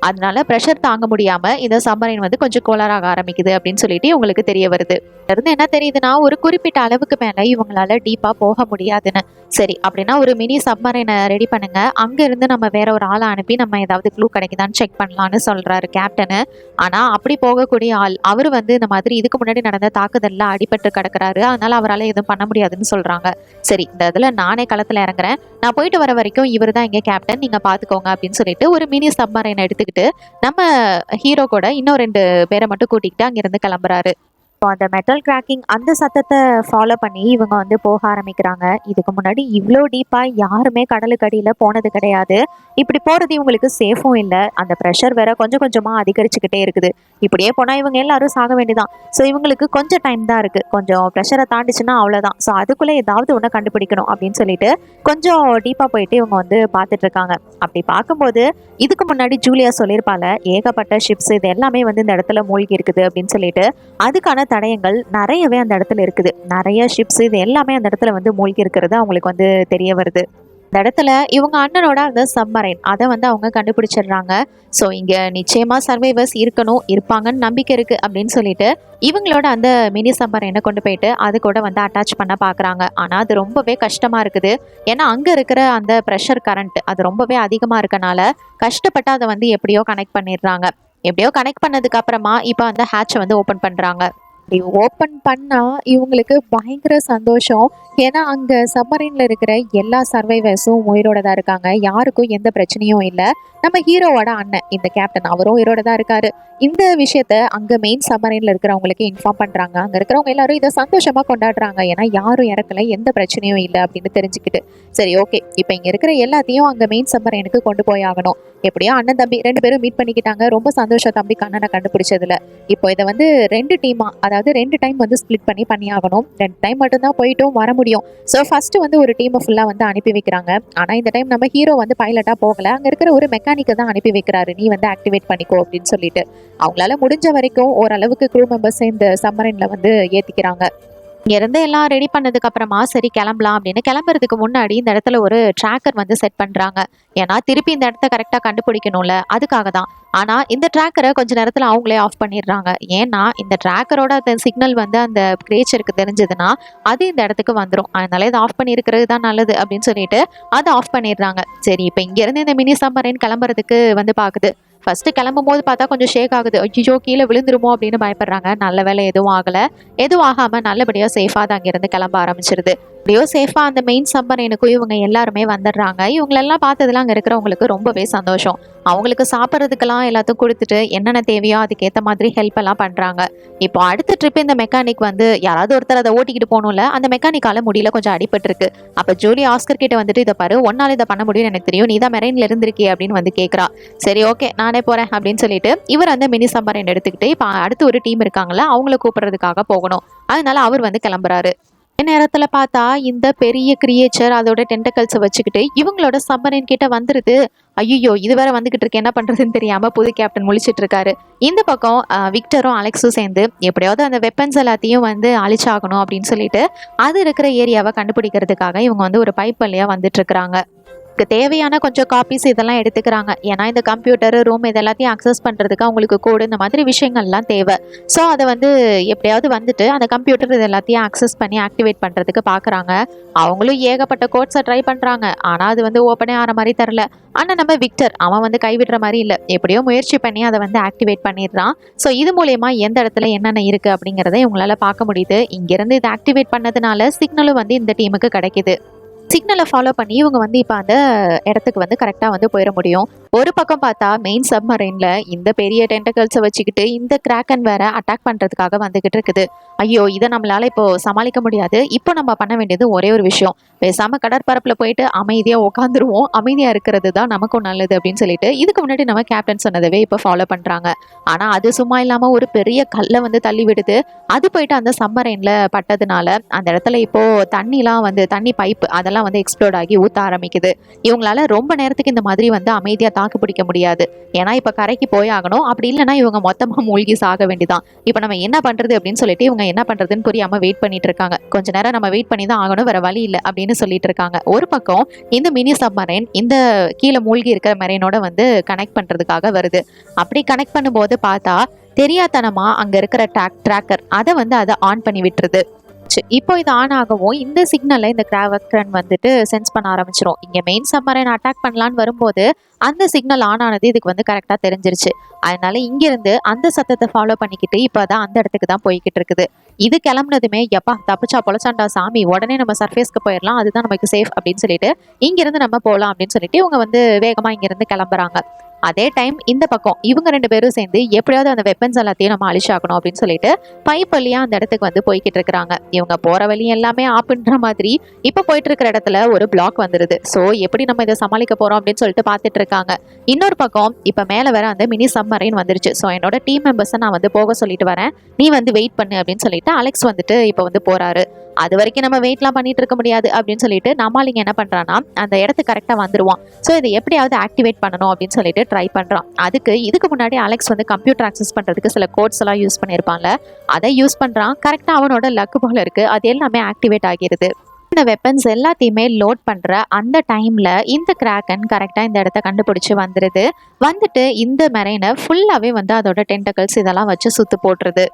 அதனால ப்ரெஷர் தாங்க முடியாம இந்த சப்மரைன் வந்து கொஞ்சம் கோளாறாக ஆரம்பிக்குது அப்படின்னு சொல்லிட்டு இவங்களுக்கு தெரிய வருது. இருந்து என்ன தெரியுதுன்னா ஒரு குறிப்பிட்ட அளவுக்கு மேல இவங்களால டீப்பா போக முடியாதுன்னு. சரி அப்படின்னா ஒரு மினி சப்மரைனை ரெடி பண்ணுங்க, அங்க இருந்து நம்ம வேற ஒரு ஆளை அனுப்பி நம்ம ஏதாவது க்ளூ கிடைக்குதான்னு செக் பண்ணலான்னு சொல்றாரு கேப்டனு. ஆனா அப்படி போகக்கூடிய ஆள் அவர் வந்து இந்த மாதிரி இதுக்கு முன்னாடி நடந்த தாக்குதல்ல அடிபட்டு கிடக்குறாரு, அதனால அவரால் எதுவும் பண்ண முடியாதுன்னு சொல்றாங்க. சரி இந்த இதுல நானே களத்துல இறங்குறேன், நான் போயிட்டு வர வரைக்கும் இவர் தான் இங்க கேப்டன், நீங்க பாத்துக்கோங்க அப்படின்னு சொல்லிட்டு ஒரு மினி சப்மரைனை எடுத்துக்கிட்டு நம்ம ஹீரோ கூட இன்னும் 2 பேரை மட்டும் கூட்டிக்கிட்டு அங்கிருந்து கிளம்புறாரு. இப்போ அந்த மெட்டல் கிராக்கிங் அந்த சத்தத்தை ஃபாலோ பண்ணி இவங்க வந்து போக ஆரம்பிக்கிறாங்க. இதுக்கு முன்னாடி இவ்வளோ டீப்பாக யாருமே கடலுக்கு அடியில் போனது கிடையாது. இப்படி போகிறது இவங்களுக்கு சேஃபும் இல்லை. அந்த ப்ரெஷர் வேற கொஞ்சம் கொஞ்சமாக அதிகரிச்சுக்கிட்டே இருக்குது. இப்படியே போனால் இவங்க எல்லாரும் சாக வேண்டியதான். ஸோ இவங்களுக்கு கொஞ்சம் டைம் தான் இருக்குது, கொஞ்சம் ப்ரெஷரை தாண்டிச்சுன்னா அவ்வளோதான். ஸோ அதுக்குள்ளே ஏதாவது ஒன்று கண்டுபிடிக்கணும் அப்படின்னு சொல்லிட்டு கொஞ்சம் டீப்பாக போயிட்டு இவங்க வந்து பார்த்துட்டு இருக்காங்க. அப்படி பார்க்கும்போது இதுக்கு முன்னாடி ஜூலியா சொல்லியிருப்பால ஏகப்பட்ட ஷிப்ஸ் இது எல்லாமே வந்து இந்த இடத்துல மூழ்கி இருக்குது அப்படின்னு சொல்லிட்டு அதுக்கான தடயங்கள் நிறையவே அந்த இடத்துல இருக்குது. நிறைய ஷிப்ஸ் இது எல்லாமே அந்த இடத்துல வந்து மூழ்கி இருக்கிறது அவங்களுக்கு வந்து தெரிய வருது. இந்த இடத்துல இவங்க அண்ணனோட அந்த சப்மரைன் அதை வந்து அவங்க கண்டுபிடிச்சிடுறாங்க. ஸோ இங்கே நிச்சயமா சர்வைவர்ஸ் இருப்பாங்கன்னு நம்பிக்கை இருக்கு அப்படின்னு சொல்லிட்டு இவங்களோட அந்த மினி சப்மரைனை கொண்டு போயிட்டு அது கூட வந்து அட்டாச் பண்ண பார்க்குறாங்க. ஆனால் அது ரொம்பவே கஷ்டமாக இருக்குது. ஏன்னா அங்கே இருக்கிற அந்த ப்ரெஷர் கரண்ட் அது ரொம்பவே அதிகமாக இருக்கனால கஷ்டப்பட்டு அதை வந்து எப்படியோ கனெக்ட் பண்ணிடுறாங்க. எப்படியோ கனெக்ட் பண்ணதுக்கு அப்புறமா இப்போ அந்த ஹேட்சை வந்து ஓப்பன் பண்ணுறாங்க. அப்படி ஓப்பன் பண்ணால் இவங்களுக்கு பயங்கர சந்தோஷம். ஏன்னா அங்கே சப்மரீனில் இருக்கிற எல்லா சர்வைவர்ஸும் உயிரோட தான் இருக்காங்க, யாருக்கும் எந்த பிரச்சனையும் இல்லை. நம்ம ஹீரோவோட அண்ணன் இந்த கேப்டன் அவரும் உயிரோட தான் இருக்காரு. இந்த விஷயத்த அங்கே மெயின் சப்மரீனில் இருக்கிறவங்களுக்கு இன்ஃபார்ம் பண்ணுறாங்க. அங்கே இருக்கிறவங்க எல்லாரும் இதை சந்தோஷமாக கொண்டாடுறாங்க. ஏன்னா யாரும் இறக்கலை, எந்த பிரச்சனையும் இல்லை அப்படின்னு தெரிஞ்சுக்கிட்டு சரி ஓகே இப்போ இங்கே இருக்கிற எல்லாத்தையும் அங்கே மெயின் சப்மரீனுக்கு கொண்டு போய் ஆகணும். எப்படியோ அண்ணன் தம்பி 2 பேரும் மீட் பண்ணிக்கிட்டாங்க. ரொம்ப சந்தோஷம் தம்பிக்கு அண்ணனை கண்டுபிடிச்சதுல. இப்போ இதை வந்து 2 டீமாக, அதாவது 2 டைம் வந்து ஸ்ப்ளிட் பண்ணி ஆகணும். 2 டைம் மட்டும்தான் போயிட்டும் வர முடியும். ஸோ ஃபர்ஸ்ட் வந்து ஒரு டீமை ஃபுல்லாக வந்து அனுப்பி வைக்கிறாங்க. ஆனால் இந்த டைம் நம்ம ஹீரோ வந்து பைலட்டாக போகலை, அங்கே இருக்கிற ஒரு மெக்கானிக்கை தான் அனுப்பி வைக்கிறாரு, நீ வந்து ஆக்டிவேட் பண்ணிக்கோ அப்படின்னு சொல்லிட்டு. அவங்களால முடிஞ்ச வரைக்கும் ஓரளவுக்கு க்ரூ மெம்பர்ஸ் இந்த சப்மரைனில் வந்து ஏற்றிக்கிறாங்க. இங்கேருந்து எல்லாம் ரெடி பண்ணதுக்கு அப்புறமா சரி கிளம்பலாம் அப்படின்னு கிளம்புறதுக்கு முன்னாடி இந்த இடத்துல ஒரு ட்ராக்கர் வந்து செட் பண்ணுறாங்க. ஏன்னா திருப்பி இந்த இடத்த கரெக்டாக கண்டுபிடிக்கணும்ல, அதுக்காக தான். ஆனால் இந்த ட்ராக்கரை கொஞ்சம் நேரத்தில் அவங்களே ஆஃப் பண்ணிடுறாங்க. ஏன்னா இந்த ட்ராக்கரோட அந்த சிக்னல் வந்து அந்த கிரேச்சருக்கு தெரிஞ்சதுன்னா அது இந்த இடத்துக்கு வந்துடும். அதனால இதை ஆஃப் பண்ணியிருக்கிறது தான் நல்லது அப்படின்னு சொல்லிட்டு அதை ஆஃப் பண்ணிடுறாங்க. சரி இப்போ இங்கேருந்து இந்த மினி சப்மரைன் கிளம்புறதுக்கு வந்து பார்க்குது. ஃபர்ஸ்ட் கிளம்பும் போது பார்த்தா கொஞ்சம் ஷேக் ஆகுது, ஐயோ கீழே விழுந்துருமோ அப்படின்னு பயப்படுறாங்க. நல்ல வேலை எதுவும் ஆகலை, எதுவும் ஆகாமல் நல்லபடியாக சேஃபாக தான் அங்கேருந்து கிளம்ப ஆரம்பிச்சிருது. அப்படியோ சேஃபாக அந்த மெயின் சப்மரைனுக்கும் இவங்க எல்லாருமே வந்துடுறாங்க. இவங்களெல்லாம் பார்த்ததுலாம் அங்கே இருக்கிறவங்களுக்கு ரொம்பவே சந்தோஷம். அவங்களுக்கு சாப்பிட்றதுக்கெல்லாம் எல்லாத்தையும் கொடுத்துட்டு என்னென்ன தேவையோ அதுக்கேற்ற மாதிரி ஹெல்ப் எல்லாம் பண்ணுறாங்க. இப்போ அடுத்த ட்ரிப் இந்த மெக்கானிக் வந்து யாராவது ஒருத்தர் அதை ஓட்டிக்கிட்டு போகணும்ல, அந்த மெக்கானிக்கால முடியல, கொஞ்சம் அடிபட்டுருக்கு. அப்போ ஜூலி ஆஸ்கர் கிட்ட வந்துட்டு இதை பாரு, ஒன்னால இதை பண்ண முடியும்னு எனக்கு தெரியும், நீ தான் மெரைன்ல இருந்திருக்கே அப்படின்னு வந்து கேட்குறா. சரி ஓகே நானே போகிறேன் அப்படின்னு சொல்லிட்டு இவர் அந்த மினி சப்மரைன் எடுத்துக்கிட்டு இப்போ அடுத்து ஒரு டீம் இருக்காங்களா அவங்கள கூப்பிட்றதுக்காக போகணும். அதனால அவர் வந்து கிளம்புறாரு. நேரத்துல பார்த்தா இந்த பெரிய கிரியேச்சர் அதோட டென்டக்கல்ஸை வச்சுக்கிட்டு இவங்களோட சப்மரைன் கிட்ட வந்துருது. ஐயோ இது வேற வந்துகிட்டு இருக்கு, என்ன பண்றதுன்னு தெரியாம புது கேப்டன் முழிச்சிட்டு இருக்காரு. இந்த பக்கம் விக்டரும் அலெக்ஸும் சேர்ந்து எப்படியாவது அந்த வெப்பன்ஸ் எல்லாத்தையும் வந்து அழிச்சாகணும் அப்படின்னு சொல்லிட்டு அது இருக்கிற ஏரியாவை கண்டுபிடிக்கிறதுக்காக இவங்க வந்து ஒரு பைப் வழியா வந்துட்டு இருக்கிறாங்க. தேவையான கொஞ்சம் காப்பீஸ் இதெல்லாம் எடுத்துக்கிறாங்க. ஏன்னா இந்த கம்ப்யூட்டர் ரூம் இது எல்லாத்தையும் அக்சஸ் பண்ணுறதுக்கு அவங்களுக்கு கோடு இந்த மாதிரி விஷயங்கள்லாம் தேவை. ஸோ அதை வந்து எப்படியாவது வந்துட்டு அந்த கம்ப்யூட்டர் இது எல்லாத்தையும் அக்சஸ் பண்ணி ஆக்டிவேட் பண்ணுறதுக்கு பார்க்குறாங்க. அவங்களும் ஏகப்பட்ட கோட்ஸை ட்ரை பண்ணுறாங்க. ஆனால் அது வந்து ஓப்பனே ஆகிற மாதிரி தரல. ஆனால் நம்ம விக்டர் அவன் வந்து கைவிடுற மாதிரி இல்லை, எப்படியோ முயற்சி பண்ணி அதை வந்து ஆக்டிவேட் பண்ணிடுறான். ஸோ இது மூலயமா எந்த இடத்துல என்னென்ன இருக்குது அப்படிங்கிறத இவங்களால பார்க்க முடியுது. இங்கேருந்து இதை ஆக்டிவேட் பண்ணதுனால சிக்னலும் வந்து இந்த டீமுக்கு கிடைக்குது. சிக்னலை ஃபாலோ பண்ணி இவங்க வந்து இப்போ அந்த இடத்துக்கு வந்து கரெக்டாக வந்து போயிட முடியும். ஒரு பக்கம் பார்த்தா மெயின் சப்மரைனில் இந்த பெரிய டென்டக்கல்ஸை வச்சுக்கிட்டு இந்த கிராக்கன் வேற அட்டாக் பண்ணுறதுக்காக வந்துக்கிட்டு இருக்குது. ஐயோ, இதை நம்மளால் இப்போ சமாளிக்க முடியாது. இப்போ நம்ம பண்ண வேண்டியது ஒரே ஒரு விஷயம், பேசாமல் கடற்பரப்பில் போயிட்டு அமைதியாக உட்காந்துருவோம். அமைதியாக இருக்கிறது தான் நமக்கும் நல்லது அப்படின்னு சொல்லிட்டு இதுக்கு முன்னாடி நம்ம கேப்டன் சொன்னதவே இப்போ ஃபாலோ பண்ணுறாங்க. ஆனால் அது சும்மா இல்லாமல் ஒரு பெரிய கல்லை வந்து தள்ளி விடுது. அது போயிட்டு அந்த சப்மரைனில் பட்டதுனால அந்த இடத்துல இப்போது தண்ணிலாம் வந்து தண்ணி பைப்பு அதெல்லாம் வந்து எக்ஸ்ப்ளோர்ட் ஆகி ஊற்ற ஆரம்பிக்குது. இவங்களால ரொம்ப நேரத்துக்கு இந்த மாதிரி வந்து அமைதியாக தாக்கு பிடிக்க முடியாது. ஏன்னா இப்போ கரைக்கு போய் ஆகணும். அப்படி இல்லைன்னா இவங்க மொத்தமாக மூழ்கி சாக வேண்டிதான். இப்போ நம்ம என்ன பண்ணுறது அப்படின்னு சொல்லிட்டு இவங்க என்ன பண்ணுறதுன்னு புரியாமல் வெயிட் பண்ணிட்டு இருக்காங்க. கொஞ்ச நேரம் நம்ம வெயிட் பண்ணி தான் ஆகணும், வேற வழி இல்லை அப்படின்னு சொல்லிட்டு இருக்காங்க. ஒரு பக்கம் இந்த மினி சப்மரைன் இந்த கீழே மூழ்கி இருக்கிற மெரைனோட வந்து கனெக்ட் பண்ணுறதுக்காக வருது. அப்படி கனெக்ட் பண்ணும்போது பார்த்தா தெரியாதனமா அங்கே இருக்கிற ட்ராக்கர் அதை வந்து அதை ஆன் பண்ணி விட்டுருது. இப்போ இது ஆன் ஆகவும் இந்த சிக்னலை இந்த கிராவக்ரன் வந்துட்டு சென்ஸ் பண்ண ஆரம்பிச்சிடும். இங்கே மெயின் சப்மரைன் அட்டாக் பண்ணலான்னு வரும்போது அந்த சிக்னல் ஆன் ஆனது இதுக்கு வந்து கரெக்டாக தெரிஞ்சிருச்சு. அதனால இங்கிருந்து அந்த சத்தத்தை ஃபாலோ பண்ணிக்கிட்டு இப்போ தான் அந்த இடத்துக்கு தான் போய்கிட்டு இருக்குது. இது கிளம்புனதுமே எப்பா தப்பிச்சா பொழச்சாண்டா சாமி, உடனே நம்ம சர்ஃபேஸ்க்கு போயிடலாம், அதுதான் நமக்கு சேஃப் அப்படின்னு சொல்லிட்டு இங்கிருந்து நம்ம போகலாம் அப்படின்னு சொல்லிட்டு இவங்க வந்து வேகமாக இங்கிருந்து கிளம்புறாங்க. அதே டைம் இந்த பக்கம் இவங்க 2 பேரும் சேர்ந்து எப்படியாவது அந்த வெப்பன்ஸ் எல்லாத்தையும் நம்ம அழிச்சாக்கணும் அப்படின்னு சொல்லிட்டு பைப் வழியா அந்த இடத்துக்கு வந்து போய்கிட்டு இருக்கிறாங்க. இவங்க போற வழி எல்லாமே ஆப்புன்ற மாதிரி இப்ப போயிட்டு இருக்கிற இடத்துல ஒரு பிளாக் வந்துருது. ஸோ எப்படி நம்ம இதை சமாளிக்க போறோம் அப்படின்னு சொல்லிட்டு பார்த்துட்டு இருக்காங்க. இன்னொரு பக்கம் இப்ப மேல வர அந்த மினி சப்மரைன் வந்துருச்சு. ஸோ என்னோட டீம் மெம்பர்ஸை நான் வந்து போக சொல்லிட்டு வரேன், நீ வந்து வெயிட் பண்ணு அப்படின்னு சொல்லிட்டு அலெக்ஸ் வந்துட்டு இப்போ வந்து போறாரு. அது வரைக்கும் நம்ம வெயிட்லாம் பண்ணிட்டு இருக்க முடியாது அப்படின்னு சொல்லிட்டு நம்மாலிங்க என்ன பண்றான்னா அந்த இடத்துக்கு கரெக்டா வந்துருவான். ஸோ இதை எப்படியாவது ஆக்டிவேட் பண்ணணும் அப்படின்னு சொல்லிட்டு ட்ரை பண்றான். இதுக்கு முன்னாடி அலெக்ஸ் வந்து கம்ப்யூட்டர் ஆக்சஸ் பண்றதுக்கு சில கோட்ஸ் எல்லாம் யூஸ் பண்ணியிருப்பான்ல, அதை யூஸ் பண்றான். கரெக்டா அவனோட லக்கு போல இருக்கு, அது எல்லாமே ஆக்டிவேட் ஆகிருது. இந்த வெப்பன்ஸ் எல்லாத்தையுமே லோட் பண்ற அந்த டைம்ல இந்த கிராக்கன் கரெக்டா இந்த இடத்த கண்டுபிடிச்சு வந்துட்டு இந்த மெரைனை ஃபுல்லாவே வந்து அதோட டென்டக்கல்ஸ் இதெல்லாம் வச்சு சுத்து போட்டுருது.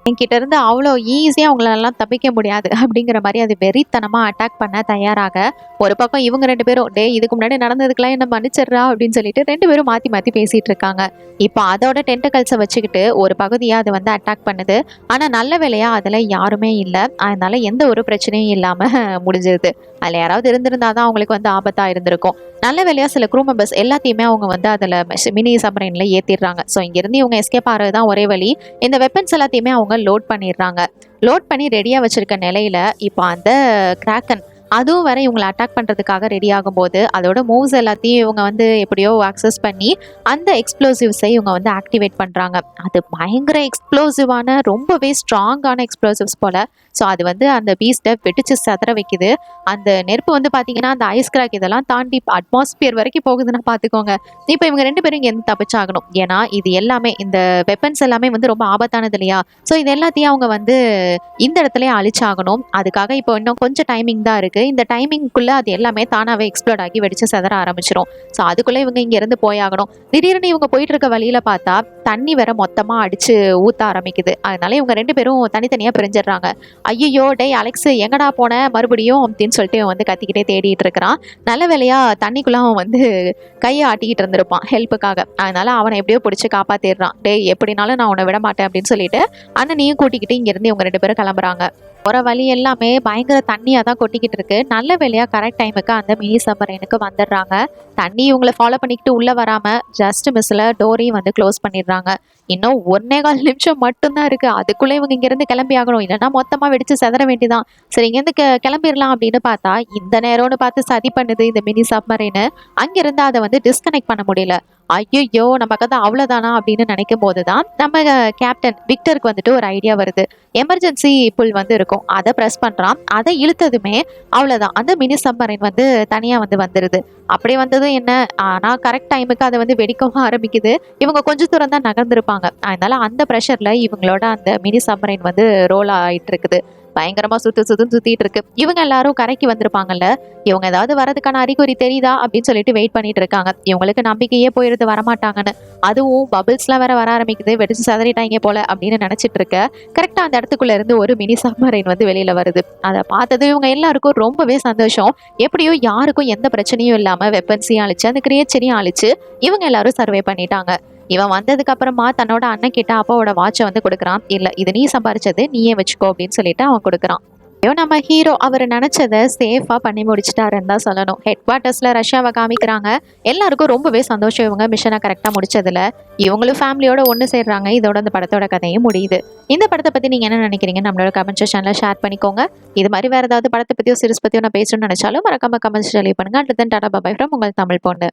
என்கிட்ட இருந்து அவ்வளோ ஈஸியாக அவங்களெல்லாம் தப்பிக்க முடியாது அப்படிங்கிற மாதிரி அது வெறித்தனமாக அட்டாக் பண்ண தயாராக ஒரு பக்கம் இவங்க 2 பேரும் இதுக்கு முன்னாடி நடந்ததுக்கெல்லாம் என்ன மன்னிச்சிடுறா அப்படின்னு சொல்லிட்டு 2 பேரும் மாற்றி மாற்றி பேசிகிட்டு இருக்காங்க. இப்போ அதோட டென்டக்கல்ஸை வச்சுக்கிட்டு ஒரு பகுதியாக அது வந்து அட்டாக் பண்ணுது. ஆனால் நல்ல வேலையாக அதில் யாருமே இல்லை, அதனால எந்த ஒரு பிரச்சனையும் இல்லாமல் முடிஞ்சிருது. அதில் யாராவது இருந்திருந்தாதான் அவங்களுக்கு வந்து ஆபத்தாக இருந்திருக்கும். நல்ல வேலையாக சில க்ரூ மெம்பர்ஸ் எல்லாத்தையுமே அவங்க வந்து அதில் மினி சப்மரைனில் ஏற்றிடுறாங்க. ஸோ இங்கேருந்து இவங்க எஸ்கேப் ஆகிறது தான் ஒரே வழி. இந்த வெப்பன்ஸ் எல்லாத்தையுமே அவங்க லோட் பண்ணிடுறாங்க. லோட் பண்ணி ரெடியாக வச்சிருக்க நிலையில இப்போ அந்த கிராக்கன் அதுவும் வேற இவங்களை அட்டாக் பண்ணுறதுக்காக ரெடி ஆகும்போது அதோட மூவ்ஸ் எல்லாத்தையும் இவங்க வந்து எப்படியோ ஆக்சஸ் பண்ணி அந்த எக்ஸ்ப்ளோசிவ்ஸை இவங்க வந்து ஆக்டிவேட் பண்ணுறாங்க. அது பயங்கர எக்ஸ்ப்ளோசிவான ரொம்பவே ஸ்ட்ராங்கான எக்ஸ்ப்ளோசிவ்ஸ் போல். ஸோ அது வந்து அந்த பீஸ்ட்டை வெடிச்சு சதற வைக்குது. அந்த நெருப்பு வந்து பார்த்தீங்கன்னா அந்த ஐஸ் கிராக் இதெல்லாம் தாண்டி அட்மாஸ்பியர் வரைக்கும் போகுதுன்னா பார்த்துக்கோங்க. இப்போ இவங்க 2 பேரும் இங்கே தப்பிச்சாகணும். ஏன்னா இது எல்லாமே இந்த வெப்பன்ஸ் எல்லாமே வந்து ரொம்ப ஆபத்தானது இல்லையா. ஸோ இது எல்லாத்தையும் அவங்க வந்து இந்த இடத்துல அழிச்சாகணும். அதுக்காக இப்போ இன்னும் கொஞ்சம் டைமிங் தான் இருக்குது. இந்த டைமிங்குள்ளே அது எல்லாமே தானாகவே எக்ஸ்ப்ளோர்ட் ஆகி வெடிச்சு சதற ஆரம்பிச்சிடும். ஸோ அதுக்குள்ளே இவங்க இங்கேருந்து போயாகணும். திடீர்னு இவங்க போயிட்டு இருக்க வழியில் பார்த்தா தண்ணி வேற மொத்தமாக அடித்து ஊற்ற ஆரம்பிக்குது. அதனால இவங்க 2 பேரும் தனித்தனியாக பிரிஞ்சிடுறாங்க. ஐயோ அலெக்ஸ் எங்கடா போன மறுபடியும் அப்படின்னு சொல்லிட்டு அவன் வந்து கத்திக்கிட்டே தேடிட்டு இருக்கிறான். நல்ல வேலையாக தண்ணிக்குள்ளே அவன் வந்து கையை ஆட்டிக்கிட்டு இருந்திருப்பான் ஹெல்ப்புக்காக. அதனால அவனை எப்படியோ பிடிச்சி காப்பாற்றிடுறான். எப்படினாலும் நான் உன்னை விட மாட்டேன் அப்படின்னு சொல்லிட்டு அண்ணனையும் கூட்டிக்கிட்டு இங்கேருந்து இவங்க 2 பேரும் கிளம்புறாங்க. போகிற வழி எல்லாமே பயங்கர தண்ணியாக தான் கொட்டிக்கிட்டு இருக்கு. நல்ல வேலையாக கரெக்ட் டைமுக்கு அந்த மினி சப்மரைனுக்கு வந்துடுறாங்க. தண்ணி இவங்களை ஃபாலோ பண்ணிக்கிட்டு உள்ளே வராமல் ஜஸ்ட் மிஸ்ஸில் டோரையும் வந்து க்ளோஸ் பண்ணிடுறாங்க. இன்னும் 1.25 நிமிஷம் மட்டும்தான் இருக்குது. அதுக்குள்ளே இவங்க இங்கேருந்து கிளம்பி ஆகணும், இல்லைன்னா மொத்தமாக வெடித்து செதற வேண்டிதான். சரி இங்கேருந்து கிளம்பிடலாம் அப்படின்னு பார்த்தா இந்த நேரம்னு பார்த்து சதி பண்ணுது இந்த மினி சப்மரைனு. அங்கேருந்து அதை வந்து டிஸ்கனெக்ட் பண்ண முடியல. ஐயோ நம்ம கதை அவ்வளோதானா அப்படின்னு நினைக்கும் போது தான் நம்ம கேப்டன் விக்டருக்கு வந்துட்டு ஒரு ஐடியா வருது. எமர்ஜென்சி புல் வந்து இருக்கும், அதை ப்ரெஸ் பண்ணுறான். அதை இழுத்ததுமே அவ்வளோதான், அந்த மினி சப்மரைன் வந்து தனியாக வந்து வந்துடுது. அப்படி வந்ததும் என்ன, ஆனால் கரெக்ட் டைமுக்கு அதை வந்து வெடிக்கவும் ஆரம்பிக்குது. இவங்க கொஞ்சம் தூரம் தான் நகர்ந்துருப்பாங்க. அதனால அந்த ப்ரெஷரில் இவங்களோட அந்த மினி சப்மரைன் வந்து ரோல் ஆகிட்டு இருக்குது. பயங்கரமா சுத்திட்டு இருக்கு. இவங்க எல்லாரும் கரைக்கு வந்திருப்பாங்கல்ல, இவங்க ஏதாவது வரதுக்கான அறிகுறி தெரியுதா அப்படின்னு சொல்லிட்டு வெயிட் பண்ணிட்டு இருக்காங்க. இவங்களுக்கு நம்பிக்கையே போயிருது வரமாட்டாங்கன்னு. அதுவும் பபிள்ஸ்லாம் வேற வர ஆரம்பிக்குது, வெடிச்சு சதறிட்டாங்க போல அப்படின்னு நினைச்சிட்டு இருக்க கரெக்டா அந்த இடத்துக்குள்ள இருந்து ஒரு மினி சப்மரைன் வந்து வெளியில வருது. அதை பார்த்தது இவங்க எல்லாருக்கும் ரொம்பவே சந்தோஷம். எப்படியோ யாருக்கும் எந்த பிரச்சனையும் இல்லாம வெப்பன்ஸையும் அழிச்சு அந்த கிரியேச்சரையும் அழிச்சு இவங்க எல்லாரும் சர்வே பண்ணிட்டாங்க. இவன் வந்ததுக்கு அப்புறமா தன்னோட அண்ணன் கிட்ட அப்பாவோட வாட்சை வந்து கொடுக்குறான். இல்ல இது நீ சம்பாரிச்சது, நீயே வச்சுக்கோ அப்படின்னு சொல்லிட்டு அவன் கொடுக்குறான். ஐயோ, நம்ம ஹீரோ அவர் நினைச்சதை சேஃபா பண்ணி முடிச்சிட்டாருன்னு தான் சொல்லணும். ஹெட் குவார்ட்டர்ஸ்ல ரஷ்யாவை காமிக்கிறாங்க. எல்லாருக்கும் ரொம்பவே சந்தோஷம் இவங்க மிஷனை கரெக்டா முடிச்சதுல. இவங்களும் ஃபேமிலியோட ஒன்று சேர்றாங்க. இதோட இந்த படத்தோட கதையும் முடியுது. இந்த படத்தை பத்தி நீங்க என்ன நினைக்கிறீங்க? நம்மளோட கமெண்ட் செக்ஷன்ல ஷேர் பண்ணிக்கோங்க. இது மாதிரி வேற ஏதாவது படத்தை பத்தியோ சீரிஸ் பத்தியோ நான் பேசணும்னு நினைச்சாலும் மறக்காம கமெண்ட்ஸ் டெலிவரி பண்ணுங்க. அடுத்த டாடா பாய் ஃப்ரம் உங்கள் தமிழ் பொண்ணு.